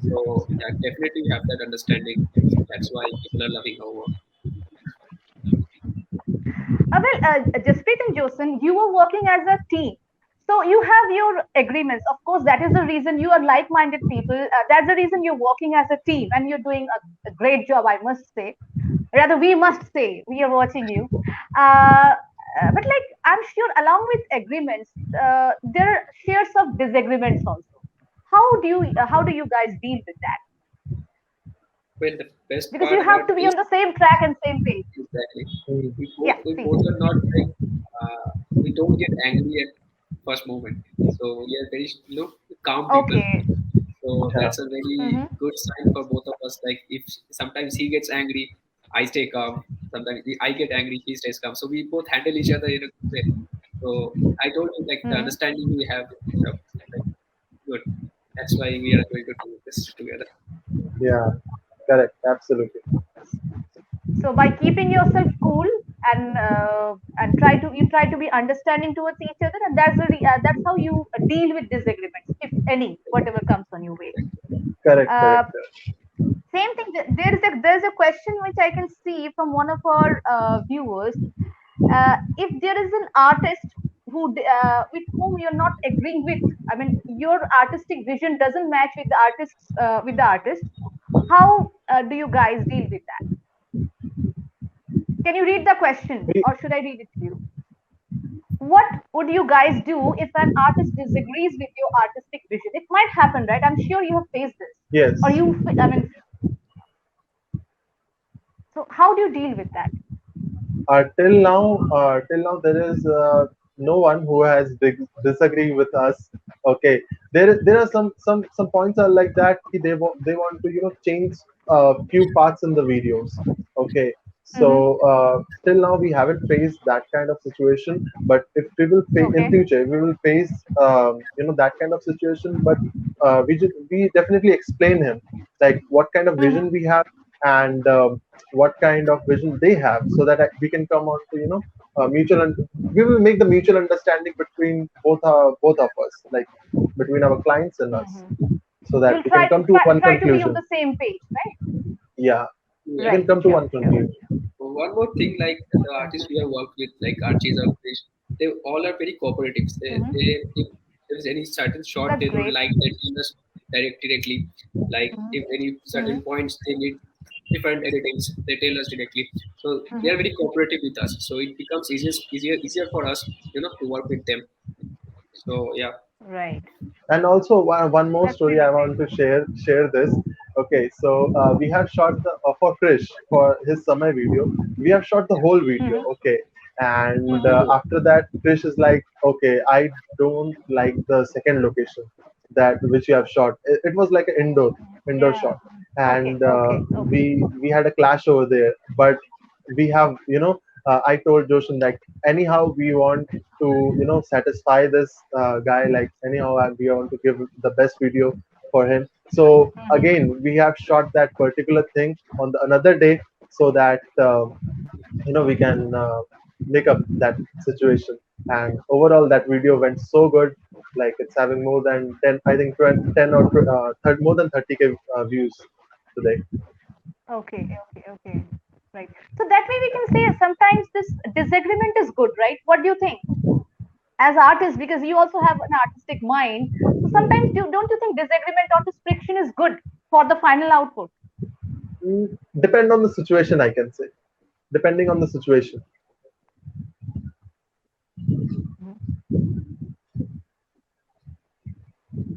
C: So yeah, definitely we have that understanding. That's why people are loving our work.
B: Jasprit and Josan, you were working as a team. So you have your agreements. Of course, that is the reason you are like-minded people. That's the reason you're working as a team, and you're doing a great job, I must say. Rather, we must say we are watching you. Uh, but like I'm sure, along with agreements, there are shares of disagreements also. How do you guys deal with that?
C: Well, the best
B: Because you
C: part
B: have
C: about
B: to be
C: this
B: on the same track and same page.
C: exactly.
D: Mm.
B: Yeah,
C: We
B: please.
C: both are not like we don't get angry at first moment. So we are very calm people.
B: Okay.
C: So
D: Yeah.
C: that's a very
B: Mm-hmm.
C: good sign for both of us. Like if sometimes he gets angry, I stay calm. Sometimes I get angry, he stays calm. So we both handle each other in a good way. So I told you like the
B: Mm-hmm.
C: understanding we have, like good. That's why we are going to do this together.
D: Yeah, correct, absolutely.
B: So by keeping yourself cool and try to be understanding towards each other, and that's how you deal with disagreements, if any, whatever comes on your way.
D: Correct,
B: Uh,
D: correct, correct.
B: Same thing. There's a question which I can see from one of our viewers. If there is an artist with whom you're not agreeing with, I mean, your artistic vision doesn't match with the artist. How do you guys deal with that? Can you read the question,
D: We,
B: or should I read it to you? What would you guys do if an artist disagrees with your artistic vision? It might happen, right? I'm sure you have faced this,
D: yes.
B: or I mean, so how do you deal with that?
D: Till now, there is no one who has disagree with us. Okay, there are some points are like that. They want to change a few parts in the videos. Okay, so
B: Mm-hmm.
D: till now we haven't faced that kind of situation. But if we will face in
B: Okay.
D: future, we will face that kind of situation. But we definitely explain him like what kind of
B: Mm-hmm.
D: vision we have and what kind of vision they have, so that we can come on to mutual and we will make the mutual understanding between both of us, like between our clients and us,
B: Mm-hmm.
D: so that
B: You'll
D: we can come to one
B: try to be on
D: conclusion.
B: the same page, right?
D: Yeah, we
C: Yeah.
D: can
B: Right.
D: come to
B: Sure.
D: one
B: Sure.
D: conclusion.
C: One more thing, like the artists we have worked with, like Archie's or Krish, they all are very cooperative.
B: Mm-hmm.
C: If there's any certain shot
B: That's
C: they don't
B: great.
C: like, they tell us directly. Like if any
B: Mm-hmm.
C: certain points they need different editings, they tell us directly. So they
B: Mm-hmm.
C: are very cooperative with us. So it becomes easier for us, to work with them. So yeah.
B: Right.
D: And also one more
B: That's
D: story
B: really
D: I
B: great.
D: want to share this. Okay, so we have shot the for Krish for his summer video. We have shot the whole video.
B: Mm-hmm.
D: Okay, and
B: Mm-hmm.
C: Oh,
D: after that, Krish is like, okay, I don't like the second location that which you have shot. It was like an indoor
B: Yeah.
D: shot,
B: Okay.
D: and
B: Okay. Okay.
D: we had a clash over there. But we have I told Joshan that anyhow we want to satisfy this guy, like anyhow we want to give the best video for him. So
B: Mm-hmm.
D: again we have shot that particular thing on the another day, so that we can make up that situation. And overall that video went so good, like it's having more than 10, I think 20, 10 or more than 30K views today.
B: Okay. Okay. Okay. Right. So that way we can say sometimes this disagreement is good, right? What do you think? As artists, because you also have an artistic mind, so sometimes don't you think disagreement or this friction is good for the final output?
D: Depend on the situation, I can say, depending on the situation.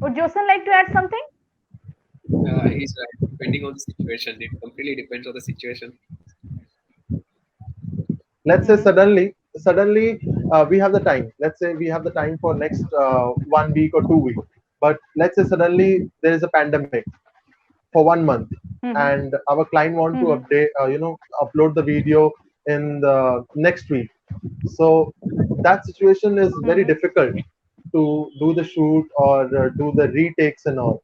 B: Would Josan like to add something?
C: he's right. Depending on the situation, it completely depends on the situation.
D: Let's say
B: Mm-hmm.
D: suddenly we have the time. Let's say we have the time for next 1 week or 2 weeks, but let's say suddenly there is a pandemic for 1 month,
B: Mm-hmm.
D: and our client want to
B: Mm-hmm.
D: update upload the video in the next week. So that situation is very
B: Mm-hmm.
D: difficult to do the shoot or do the retakes and all.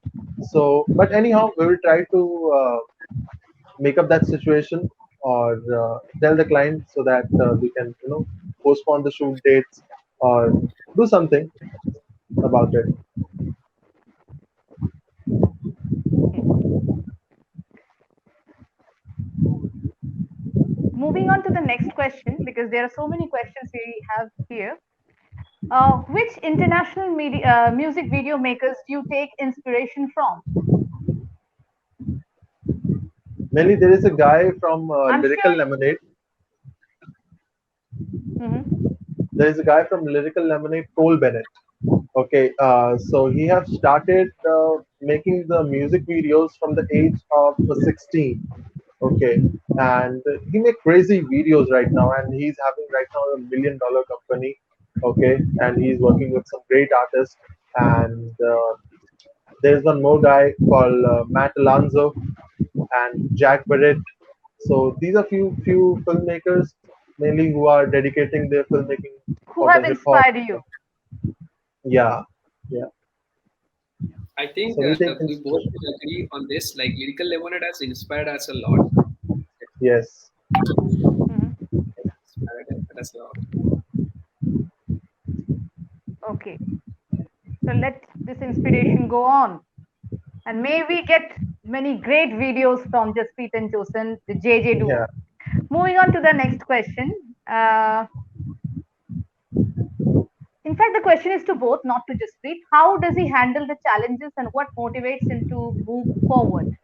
D: So but anyhow we will try to make up that situation, or tell the client, so that we can postpone the shoot dates or do something about it.
B: Okay. Moving on to the next question, because there are so many questions we have here. Which international music video makers do you take inspiration from?
D: Mainly there is a guy from
B: I'm
D: Lyrical
B: sure.
D: Lemonade.
B: Mm-hmm.
D: There is a guy from Lyrical Lemonade, Cole Bennett. Okay, so he have started making the music videos from the age of 16. Okay, and he make crazy videos right now, and he's having right now a $1 million company. Okay, and he's working with some great artists. And there's one more guy called Matt Alonso and Jack Barrett. So these are few filmmakers mainly who are dedicating their filmmaking
B: Who
D: for the
B: have
D: hip hop.
B: inspired you?
D: Yeah, yeah.
C: I think
D: So we take
C: we both will agree on this. Like Lyrical Lemonade has inspired us a lot.
D: yes.
C: Inspired us a lot.
B: Okay. So let this inspiration go on. And may we get many great videos from Jasprit and Josan, the JJ duo.
D: Yeah.
B: Moving on to the next question. In fact, the question is to both, not to Jasprit. How does he handle the challenges and what motivates him to move forward?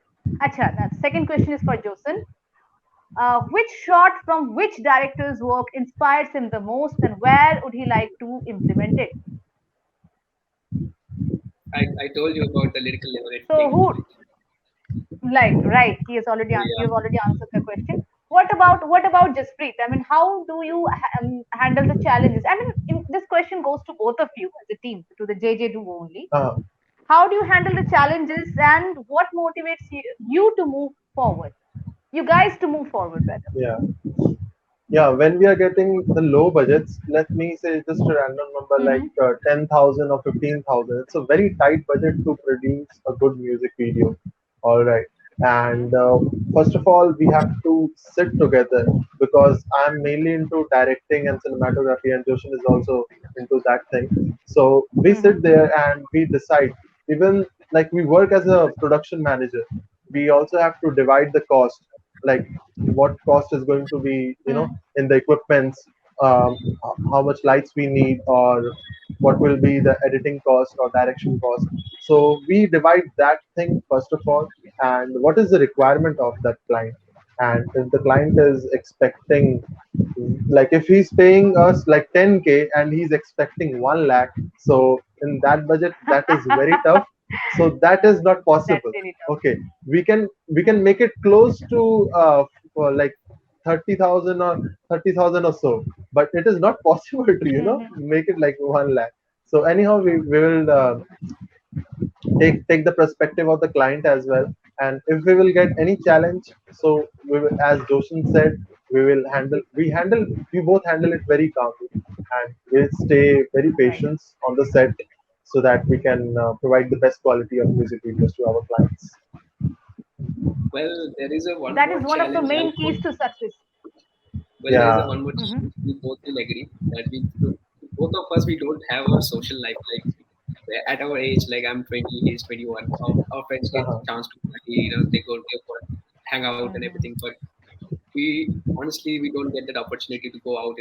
B: Acha, the second question is for Josan. Which shot from which director's work inspires him the most and where would he like to implement it?
C: I told you about the Lyrical Lemonade
B: So
C: thing.
B: who, right, he has already you have already answered the question. What about Jasprit? I mean, how do you handle the challenges? I mean, this question goes to both of you as a team, to the JJ duo only. How do you handle the challenges and what motivates you to move forward? You guys to move forward, rather.
D: Yeah, when we are getting the low budgets, let me say just a random number like 10,000 or 15,000. It's a very tight budget to produce a good music video. All right. And first of all, we have to sit together because I'm mainly into directing and cinematography, and Joshan is also into that thing. So we sit there and we decide. Even like we work as a production manager, we also have to divide the cost, like what cost is going to be, in the equipments, how much lights we need, or what will be the editing cost or direction cost. So we divide that thing first of all, and what is the requirement of that client. And if the client is expecting, like if he's paying us like 10K and he's expecting 1 lakh, so in that budget, that is very tough. So that is not possible. Okay, we can make it close to for like 30,000 or 30,000 or so, but it is not possible to make it like 1 lakh. So anyhow, we will take the perspective of the client as well, and if we will get any challenge, so we will, as Joshan said, we both handle it very calmly, and we'll stay very patient on the set so that we can provide the best quality of music videos to our clients.
C: Well, there is a one
B: that
C: more
B: is one
C: challenge.
B: Of the main keys to success.
C: Well, there is a one more challenge. We both will agree that both of us, we don't have a social life. Like at our age, like I'm 20, he's 21. Our friends get a chance to party, they go for hang out and everything. But we honestly, we don't get that opportunity to go out.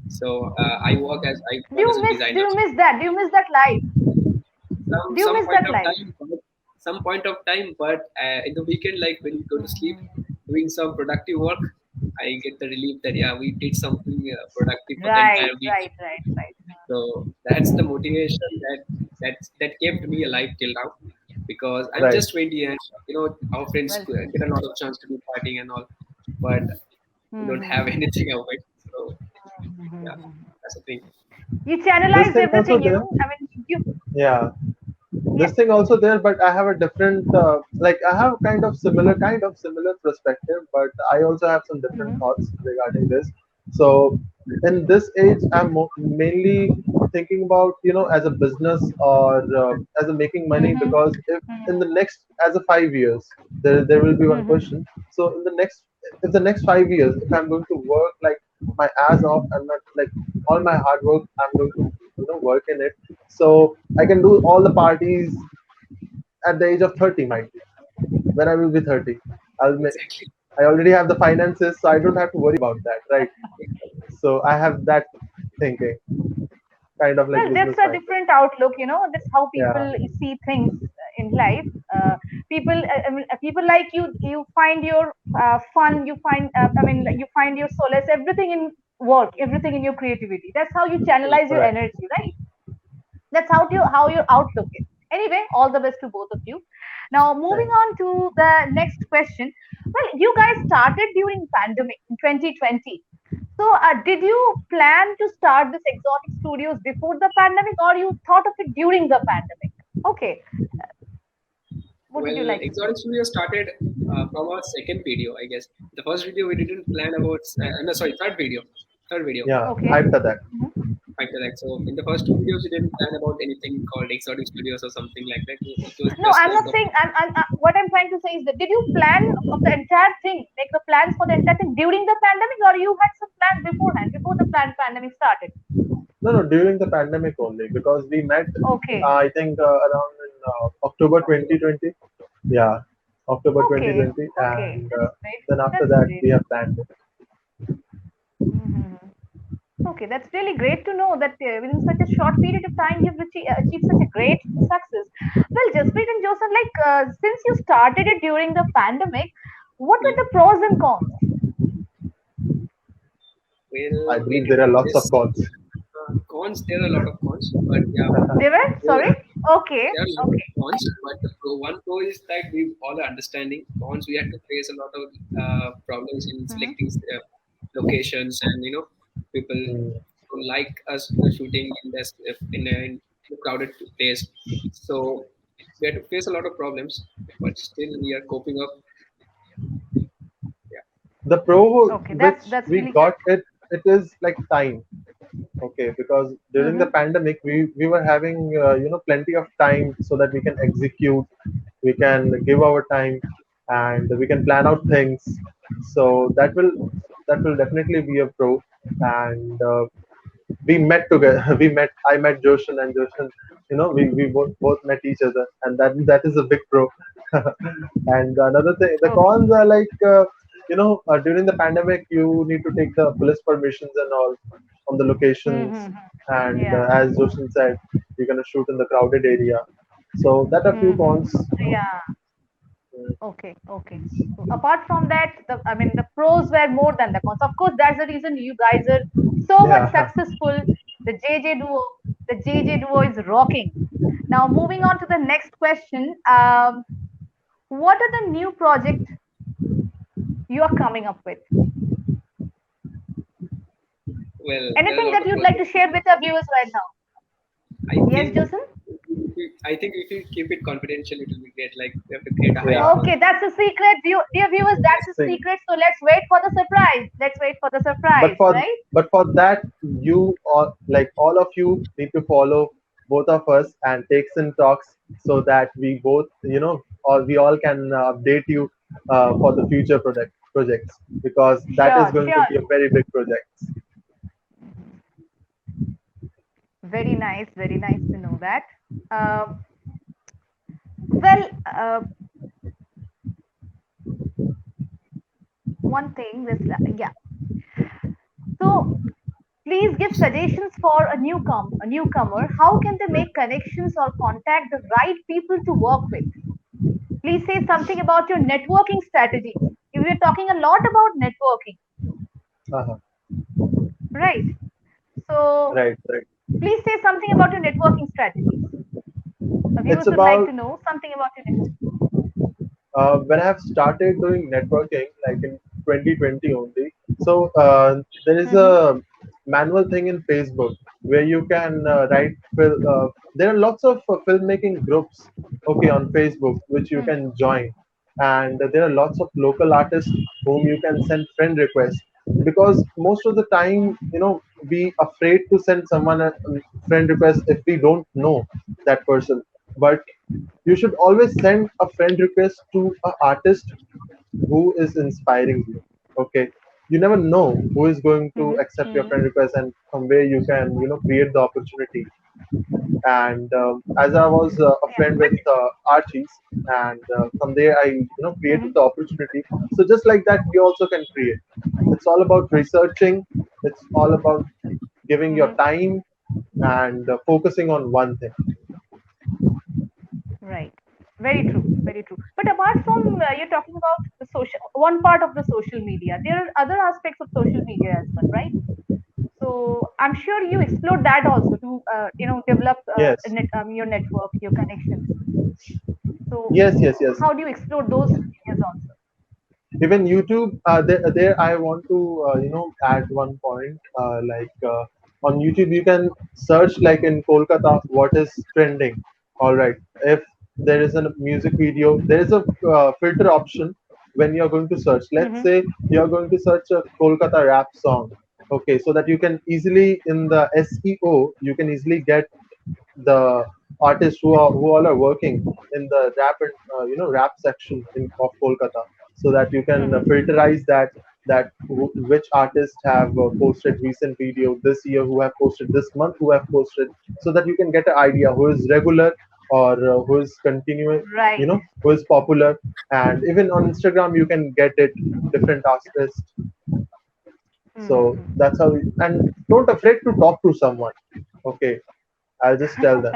C: So I work as a designer.
B: Do you miss that? Do you miss that life?
C: Some point of time, but in the weekend, like when we go to sleep, doing some productive work, I get the relief that we did something productive for the entire week.
B: Right.
C: So that's the motivation that kept me alive till now, because I'm just 20 and our friends get a lot of chance to do partying and all, but we don't have anything of it. So that's the thing.
B: You channelize everything,
D: This thing also there, but I have a different, like I have kind of similar perspective, but I also have some different thoughts regarding this. So in this age, I'm mainly thinking about, as a business or as a making money, because if in the next, as a 5 years, there will be one question. So in the next 5 years, if I'm going to work like my ass off and not like all my hard work, I'm going to work in it, so I can do all the parties at the age of 30. Might be when I will be 30, I already have the finances, so I don't have to worry about that, right? So I have that thinking, kind of like.
B: Well, that's a different outlook, that's how people see things in life. People like you find your fun, you find you find your solace, everything in work, everything in your creativity. That's how you channelize your energy, right? That's how your outlook is. Anyway, all the best to both of you. Now, moving on to the next question. Well, you guys started during pandemic in 2020. So, did you plan to start this XOTIC Studios before the pandemic, or you thought of it during the pandemic? Okay. What would you like?
C: XOTIC Studios started from our second video, I guess. The first video we didn't plan about. Third video.
D: Yeah. Okay. 𝗙𝗘𝗪
C: Correct. So in the first two videos, you didn't plan about anything called XOTIC Studios or something like that. It was
B: No,
C: just
B: I'm not saying. What I'm trying to say is that did you plan of the entire thing, make the plans for the entire thing during the pandemic, or you had some plans beforehand, before the pandemic started?
D: No, no, during the pandemic only, because we met,
B: Okay.
D: I think, around in October 2020. Yeah, October
B: Okay.
D: 2020,
B: Okay.
D: and
B: That's great.
D: then after
B: That's
D: that
B: great.
D: we have planned it.
B: Hmm. Okay, that's really great to know that within such a short period of time you've achieved such a great success. Well, Jasprit and Josan, like since you started it during the pandemic, what were
C: yeah.
B: the pros and cons?
C: Well,
D: I
C: we
D: believe
C: can
D: there are lots of
C: always
D: cons.
C: cons. There are a lot of cons, but yeah,
B: They were
C: pro,
B: sorry. Okay.
C: there are a lot of
B: Okay.
C: cons. But the one pro is that we all are understanding. Cons, we had to face a lot of problems in
B: Hmm.
C: selecting locations, and people
D: Hmm.
C: don't like us shooting in this in a crowded place. So we had to face a lot of problems, but still we are coping up. Yeah.
D: The pro
B: Okay.
D: which
B: That's
D: we
B: really
D: got it is like time. Okay, because
B: good.
D: during the
B: Mm-hmm.
D: pandemic we were having plenty of time so that we can execute, we can give our time, and we can plan out things. So that will definitely be a pro. And we met together. I met Joshan, and Joshan, we both met each other, and that is a big pro. And another thing, the
B: Okay.
D: cons are like, during the pandemic, you need to take the police permissions and all on the locations.
B: Mm-hmm.
D: And
B: Yeah.
D: as Joshan said, you're gonna shoot in the crowded area. So that are few
B: Mm-hmm.
D: cons.
B: Yeah. Okay, okay. So apart from that, I mean, the pros were more than the cons. Of course, that's the reason you guys are so much
D: Yeah.
B: successful. The JJ duo, the JJ duo is rocking. Now, moving on to the next question. What are the new project you are coming up with?
C: Well, there are a
B: Anything
C: lot
B: that
C: of
B: you'd like to
C: projects.
B: share with our viewers right now?
C: I
B: Yes,
C: think
B: Jason?
C: I think if you keep it confidential, it will be great. Like we have to create a hype.
D: Yeah.
B: Okay, that's a secret. Dear viewers, that's a
D: Thing.
B: secret. So let's wait for the surprise. Let's wait for the
D: but
B: surprise,
D: for
B: right?
D: but for that, you all of you need to follow both of us and takes and talks, so that we both, or we all can update you for the future projects, because that is
B: Sure,
D: going to
B: sure.
D: be a very big project.
B: Very nice to know that. Uh, well, one thing, yeah. So please give suggestions for a newcomer. How can they make connections or contact the right people to work with? Please say something about your networking strategy. If we're talking a lot about networking,
D: Uh-huh.
B: right? So
D: Right, right.
B: please say something about your networking strategies. Our
D: It's
B: viewers would like
D: about,
B: to know something about your network.
D: when I have started doing networking, like in 2020 only. So there is
B: Mm-hmm.
D: a manual thing in Facebook where you can write. There are lots of filmmaking groups, okay, on Facebook, which you can join, and there are lots of local artists whom you can send friend requests. Because most of the time, we afraid to send someone a friend request if we don't know that person. But you should always send a friend request to an artist who is inspiring you. Okay, you never know who is going to
B: Mm-hmm.
D: accept your
B: Mm-hmm.
D: friend request, and from where you can create the opportunity. And as I was a
B: Yeah.
D: friend with Archie's, and from there I created
B: Mm-hmm.
D: the opportunity. So just like that, we also can create. It's all about researching. It's all about giving your
B: Mm-hmm.
D: time and focusing on one thing.
B: Right. Very true. Very true. But apart from you're talking about the social, one part of the social media, there are other aspects of social media as well, right? So I'm sure you explored that also to develop
D: Yes,
B: your network, your connections. So
D: yes, yes, yes.
B: how do you explore those areas also?
D: Even YouTube, there I want to add one point, on YouTube you can search, like in Kolkata, what is trending. All right, if there is a music video, there is a filter option when you're going to search. Let's
B: Mm-hmm.
D: say you're going to search a Kolkata rap song. Okay, so that you can easily in the SEO you can easily get the artists who all are working in the rap and rap section of Kolkata, so that you can filterize which artists have posted recent video this year, who have posted this month, who have posted, so that you can get an idea who is regular or who is continuing,
B: Right.
D: who is popular. And even on Instagram you can get it, different artists. So that's how and don't afraid to talk to someone. Okay, I'll just tell them,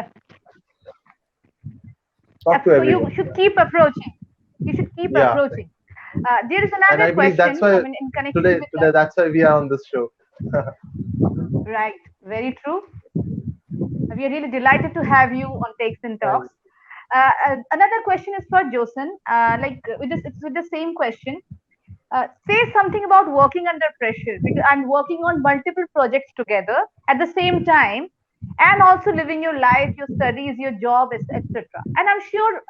D: talk to
B: So you
D: everyone.
B: should keep approaching. You should keep
D: Yeah,
B: approaching. There is
D: and I
B: another
D: believe that's
B: question.
D: why
B: In connection
D: today
B: with
D: today
B: that.
D: that's why we are on this show.
B: Right. Very true. We are really delighted to have you on Takes and
D: Thanks.
B: Talks. Another question is for Josan. It's with the same question. Say something about working under pressure, because I'm working on multiple projects together at the same time, and also living your life, your studies, your job, etc. And I'm sure,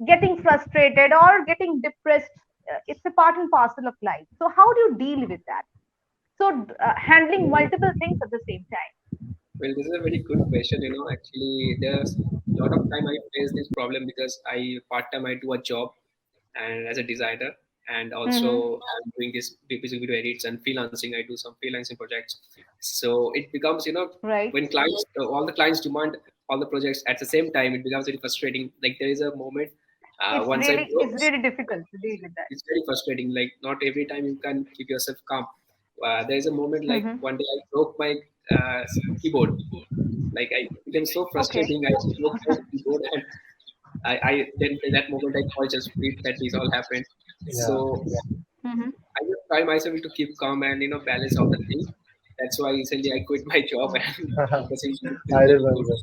B: getting frustrated or getting depressed, it's a part and parcel of life. So how do you deal with that? So handling multiple things at the same time.
C: Well, this is a very good question. Actually, there's a lot of time I face this problem because part time I do a job and as a designer, and
B: Mm-hmm.
C: also I'm doing this music video edits and freelancing. I do some freelancing projects. So it becomes,
B: Right.
C: when clients, all the clients demand all the projects at the same time, it becomes very frustrating. Like there is a moment once I broke.
B: It's really difficult to deal with that.
C: It's very frustrating. Like not every time you can keep yourself calm. There is a moment like
B: Mm-hmm.
C: one day I broke my uh, keyboard. Like it became so
B: Okay.
C: frustrating. I broke my keyboard, and I then in that moment I called Jasprit that this all happened.
D: Yeah,
C: So
B: Mm-hmm.
C: I just try myself to keep calm and balance out the thing. That's why recently I quit my job and focusing on
D: I
C: building good.
D: remember.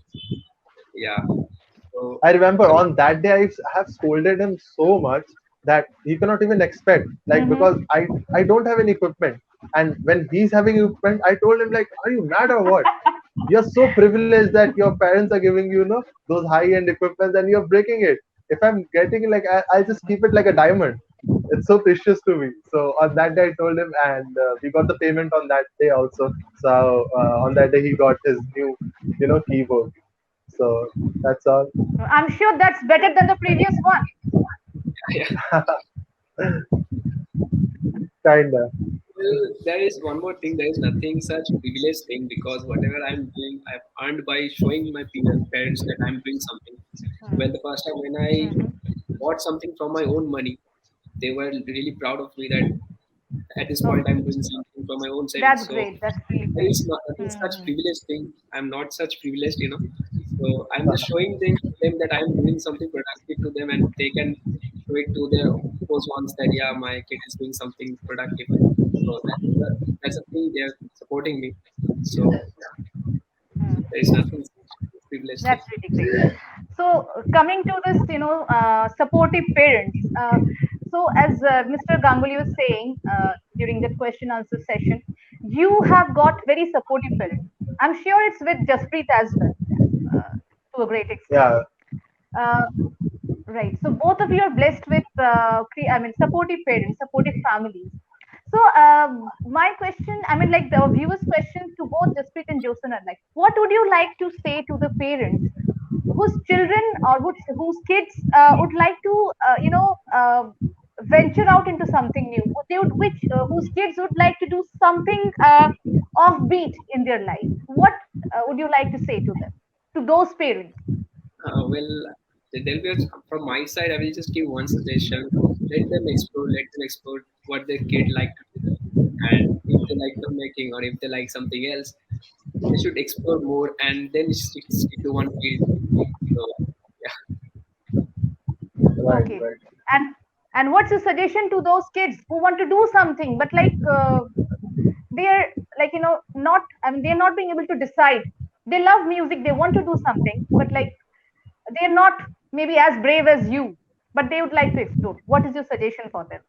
C: Yeah. So
D: I remember
C: coming.
D: on that day I have scolded him so much that he cannot even expect. Like
B: Mm-hmm.
D: because I don't have any equipment, and when he's having equipment, I told him like, "Are you mad or what? You're so privileged that your parents are giving those high end equipments, and you're breaking it. If I'm getting it, like I'll just keep it like a diamond. It's so precious to me." So on that day I told him, and we got the payment on that day also. So on that day he got his new keyboard. So that's all.
B: I'm sure that's better than the previous one.
C: Yeah.
D: Kinda.
C: Well, there is one more thing. There is nothing such privileged thing because whatever I'm doing, I've earned by showing my parents that I'm doing something. Well, the first time when I
B: Mm-hmm.
C: bought something from my own money, they were really proud of me that at this point I'm
B: Okay.
C: doing something from my own savings.
B: That's
C: So
B: great. That's really
C: there
B: great.
C: is nothing such
B: Mm-hmm.
C: privileged thing. I'm not such privileged. So I'm just showing them that I'm doing something productive to them, and they can show it to their close ones that yeah, my kid is doing something productive. So that's a thing. They're supporting me. So there is nothing privileged thing.
B: That's really great. So, coming to this, supportive parents. As Mr. Ganguly was saying during the question answer session, you have got very supportive parents. I'm sure it's with Jasprit as well, to a great extent.
D: Yeah.
B: Uh, right. So, both of you are blessed with, supportive parents, supportive families. So, my question, like the viewers' question to both Jasprit and Josan are like, what would you like to say to the parents whose children or whose kids would like to venture out into something new, they would which whose kids would like to do something offbeat in their life? What would you like to say to them, to those parents?
C: Well, there'll be from my side. I will just give one suggestion: let them explore. Let them explore what their kid like to do, and if they like filmmaking or if they like something else, they should explore more and then stick to one field. So yeah,
D: Right.
B: Okay.
D: Right.
B: And what's your suggestion to those kids who want to do something but like they're like not, they're not being able to decide. They love music, they want to do something, but like they're not maybe as brave as you, but they would like to explore. What is your suggestion for them?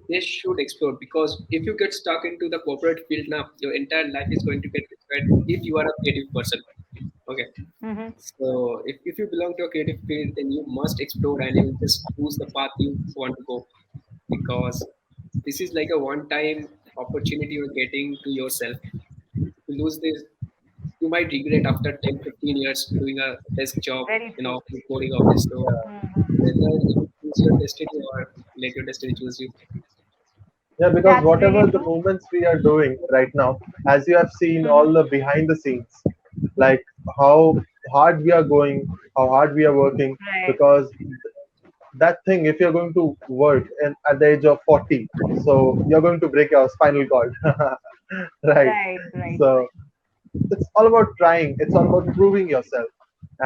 C: they should explore because if you get stuck into the corporate field now, your entire life is going to get destroyed if you are a creative person. Okay.
B: Mm-hmm.
C: So if you belong to a creative field, then you must explore and you just choose the path you want to go because this is like a one time opportunity you're getting to yourself. To lose this, you might regret after 10, 15 years doing a desk job
B: Very
C: in
B: true.
C: a coding office. So
B: Mhm.
C: whether you choose your destiny or let your destiny choose you.
D: Yeah, because
B: That's really
D: whatever the
B: true.
D: movements we are doing right now, as you have seen
B: Mhm.
D: all the behind the scenes, like how hard we are going, how hard we are working,
B: Right.
D: because that thing, if you're going to work and at the age of 40, so you're going to break your spinal cord, right?
B: Right. Right.
D: So it's all about trying, it's all about proving yourself.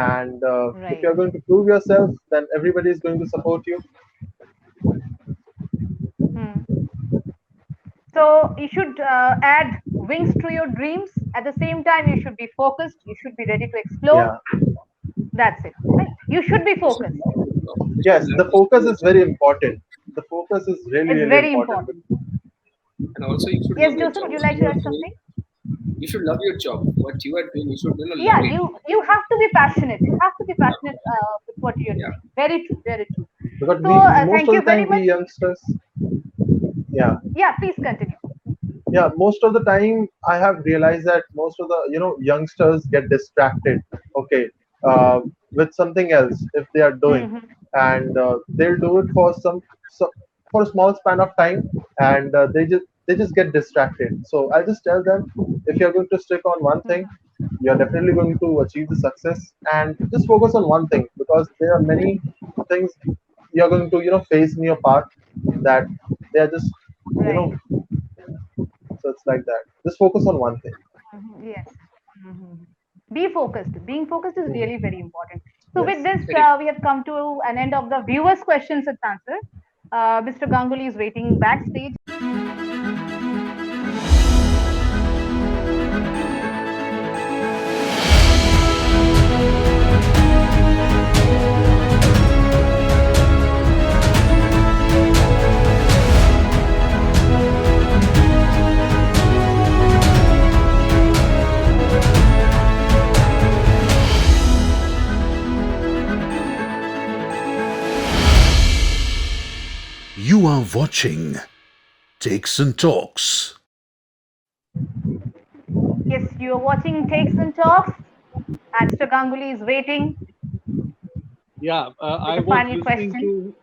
D: And if
B: Right.
D: you're going to prove yourself, then everybody is going to support you.
B: Hmm. So you should add wings to your dreams. At the same time, you should be focused. You should be ready to explore.
D: Yeah.
B: That's it. Right? You should be
C: You should
B: focused.
C: love your job. You should
D: Yes,
C: love
D: the
C: your
D: focus
C: skills.
D: is very important. The focus is really,
B: It's
D: really
B: very
D: important.
B: important.
C: And also you should
B: Yes,
C: love your
B: Joseph,
C: job.
B: would you
C: What
B: like
C: you
B: to
C: are
B: add
C: doing,
B: something?
C: you should love your job. What you are doing, you should love
B: Yeah,
C: it.
B: you have to be passionate. You have to be
C: Yeah.
B: passionate with what you're
C: Yeah.
B: doing. Very true. Very true.
D: Because
B: So
D: we, most
B: thank
D: of
B: you
D: the
B: very
D: time, we
B: much.
D: youngsters, yeah,
B: Yeah, please continue.
D: yeah, most of the time I have realized that most of the youngsters get distracted, okay, with something else if they are doing,
B: Hmm.
D: and they'll do it for for a small span of time, and they just get distracted. So I just tell them, if you're going to stick on one thing, you're definitely going to achieve the success, and just focus on one thing, because there are many things you're going to face in your path, that they are just you
B: Right.
D: know so it's like that. Just focus on one thing.
B: Yes. Hmm. Be focused. Being focused is
D: Mhm.
B: really very important. So with
D: Yes.
B: this,
C: Very
B: we have come to an end of the viewers' questions and answers. Mr. Ganguly is waiting backstage.
A: You are watching Takes and Talks.
B: Yes, you are watching Takes and Talks, and Mr. Ganguly is waiting
E: Yeah,
B: with
E: I
B: the
E: was
B: final question.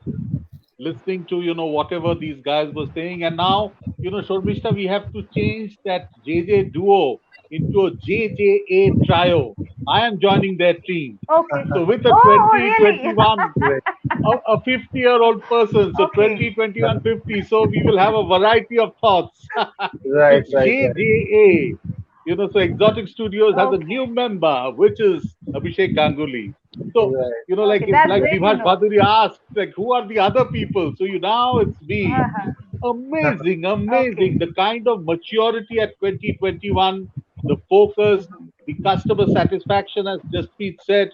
E: listening to whatever these guys were saying, and now Shormishta, we have to change that JJ duo into a JJA trio. I am joining their team.
B: Okay.
E: So with a
B: Oh, really?
E: 2021,
D: Great.
E: a 50-year-old person, so
B: Okay.
E: 2021 50. So we will have a variety of thoughts.
D: Right,
E: It's
D: right, right,
E: JJA. So XOTIC Studios has a new
B: Okay.
E: member, which is Abhishek Ganguly. So
D: right.
E: like
B: Okay. That's
E: like
B: great to
E: Divash
B: know.
E: Bhaduri asked, like, who are the other people? So now it's me.
B: Uh-huh.
E: Amazing,
B: Okay.
E: amazing. The kind of maturity at 2021, the focus, the customer satisfaction, as Jasprit said.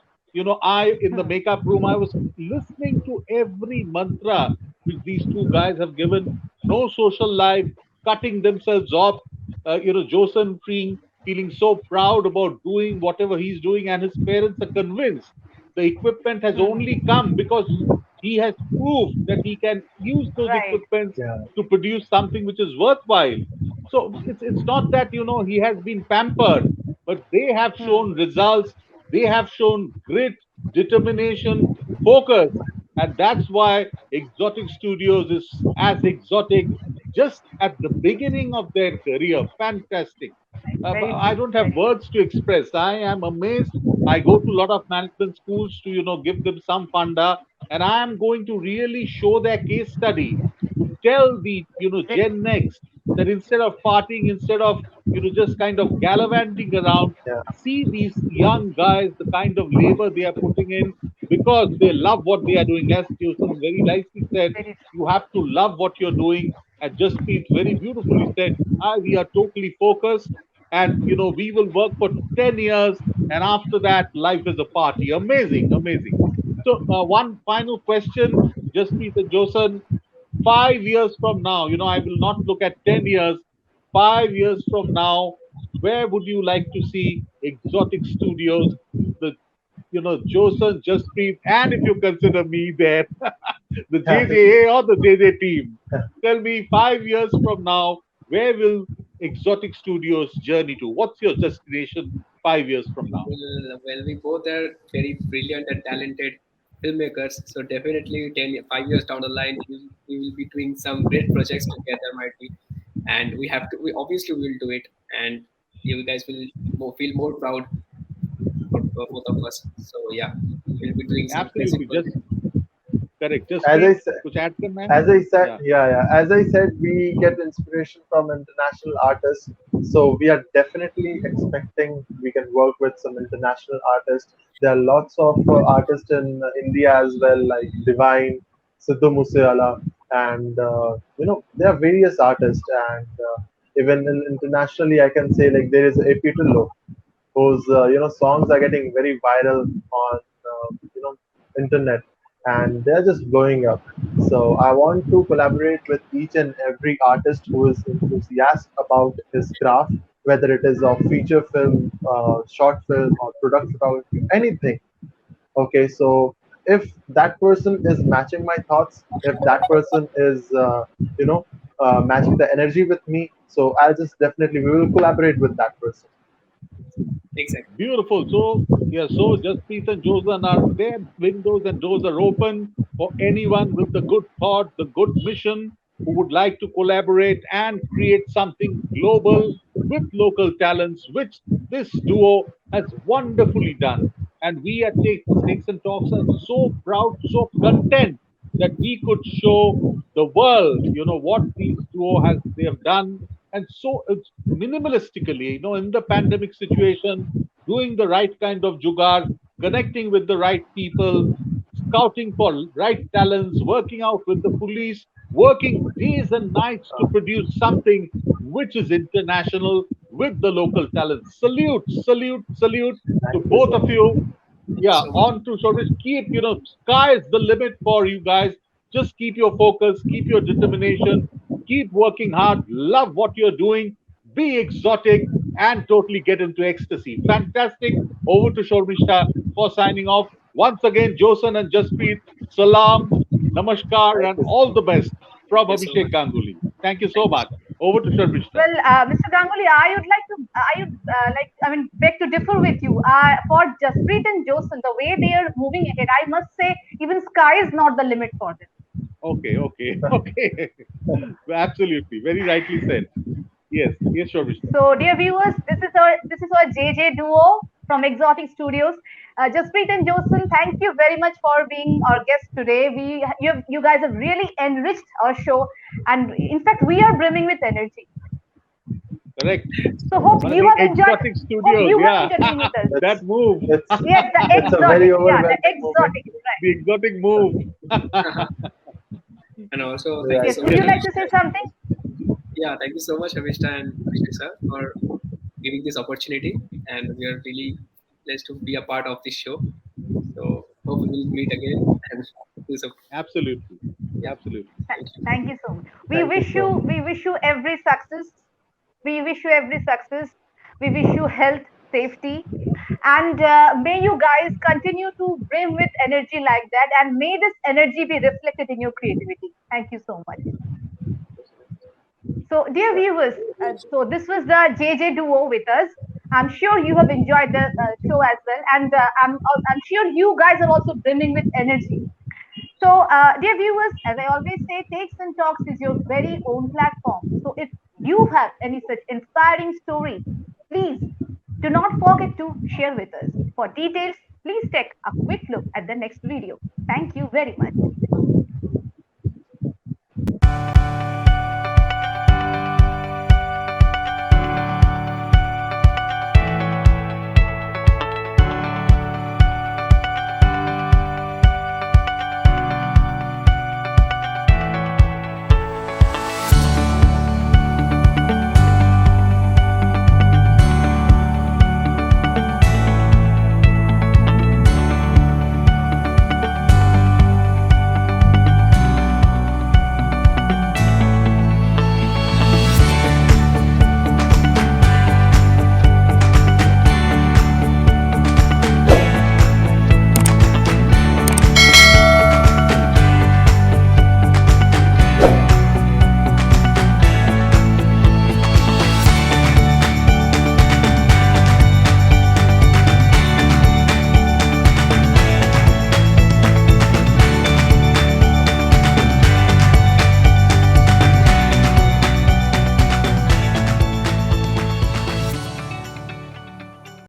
E: I in the
B: Hmm.
E: makeup room, I was listening to every mantra which these two guys have given. No social life, cutting themselves off. Josan feeling so proud about doing whatever he's doing, and his parents are convinced the equipment has only
B: Hmm.
E: come because he has proved that he can use those
B: Right.
E: equipments
D: Yeah.
E: to produce something which is worthwhile. So it's not that he has been pampered, but they have shown
B: Hmm.
E: results. They have shown grit, determination, focus, and that's why Exotic Studios is as exotic just at the beginning of their career. Fantastic. But
B: Very
E: I
B: true.
E: don't have
B: Very true.
E: words to express. I am amazed. I go to a lot of management schools to give them some funda, and I am going to really show their case study to tell the
B: Very
E: Gen Next that instead of farting, instead of just kind of gallivanting around,
D: Yeah.
E: see these young guys, the kind of labor they are putting in because they love what they are doing. As Jason very nicely said,
B: very
E: you have to love what you're doing. And Jasprit very beautifully said, we are totally focused, and we will work for 10 years, and after that life is a party. Amazing, amazing. So one final question, Jasprit and Josan. 5 years from now, I will not look at 10 years. 5 years from now, where would you like to see Exotic Studios, the Josan, Jasprit, and if you consider me there, the JJA or the JJ team? Tell me, 5 years from now, where will XOTIC Studios journey to? What's your destination 5 years from now?
C: Well, we both are very brilliant and talented filmmakers. So definitely 5 years down the line, we will be doing some great projects together, might be. And we have to, we obviously will do it. And you guys will feel more proud for both of us. So yeah, we'll be doing some crazy
E: Absolutely. Just
C: projects.
E: correct. Just
D: As I
E: speak.
D: said,
E: Kuch add karna hai?
D: as I said,
E: Yeah.
D: yeah. As I said, we get inspiration from international artists. So we are definitely expecting we can work with some international artists. There are lots of artists in India as well, like Divine, Sidhu Moosewala, and there are various artists. And even internationally, I can say like there is 𝗓𝗡𝗪, whose songs are getting very viral on internet, and they're just blowing up. So I want to collaborate with each and every artist who is enthusiastic about his craft, whether it is of feature film, short film, or product photography, anything. Okay, so if that person is matching my thoughts, if that person is matching the energy with me, so I'll just definitely we will collaborate with that person.
C: Exactly.
E: Beautiful. So, yeah, so Jasprit and Josan are their windows and doors are open for anyone with the good thought, the good mission, who would like to collaborate and create something global with local talents, which this duo has wonderfully done. And we at Takes and Talks are so proud, so content that we could show the world, what these duo has they have done. And so it's minimalistically, in the pandemic situation, doing the right kind of jugaad, connecting with the right people, scouting for right talents, working out with the police, working days and nights to produce something which is international with the local talents. Salute, salute, salute to
D: Thank you
E: both
D: so
E: of
D: much.
E: you.
C: Thank you
E: Yeah,
C: so much.
E: on to service. Keep, sky is the limit for you guys. Just keep your focus, keep your determination, keep working hard, love what you're doing, be exotic, and totally get into ecstasy. Fantastic. Over to Shormishta for signing off. Once again, Josan and Jasprit, salam, namaskar,
D: Thank
E: and
D: you so
E: all
D: much.
E: the best from
C: Thank you so
E: Abhishek
C: much.
E: Ganguly. Thank you so
C: Thank you
E: much.
C: so much.
E: Over to Shormishta.
B: Well, Mr. Ganguly, I would like to, I mean, beg to differ with you. For Jasprit and Josan, the way they are moving ahead, I must say, even sky is not the limit for them.
E: Okay, okay, okay. Absolutely. Very rightly said. Yes, yes, Shormishta.
B: So, dear viewers, this is our JJ duo from XOTIC Studios. Jasprit and Josan, thank you very much for being our guest today. You guys have really enriched our show, and in fact, we are brimming with energy.
E: Correct.
B: So, hope you
E: The
B: have enjoyed.
E: exotic
B: Hope
E: studios,
B: you have
E: yeah.
B: entertained with us.
E: That
D: It's
E: move.
D: it's
B: Yes, the
D: it's a very
B: exotic. Yeah, the
D: overwhelming moment.
B: exotic. Right.
E: The exotic move.
C: And also, thank you
D: Right.
B: Yes.
C: so
B: Would
C: much,
B: you
E: Yes.
B: like to
C: Avishka.
B: say something?
C: Yeah, thank you so much, Avishka and Abhishek sir, for giving this opportunity. And we are really blessed to be a part of this show. So hope we will meet again and do some.
E: Absolutely.
C: Yeah,
E: Absolutely.
C: thank you.
B: Thank you so much. We
D: Thank you
B: wish you.
D: so much.
B: We wish you every success. We wish you every success. We wish you health, safety, and may you guys continue to brim with energy like that. And may this energy be reflected in your creativity. Thank you so much. So, dear viewers, so this was the JJ duo with us. I'm sure you have enjoyed the show as well, and I'm sure you guys are also brimming with energy. So, dear viewers, as I always say, Takes and Talks is your very own platform. So, if you have any such inspiring story, please do not forget to share with us. For details, please take a quick look at the next video. Thank you very much.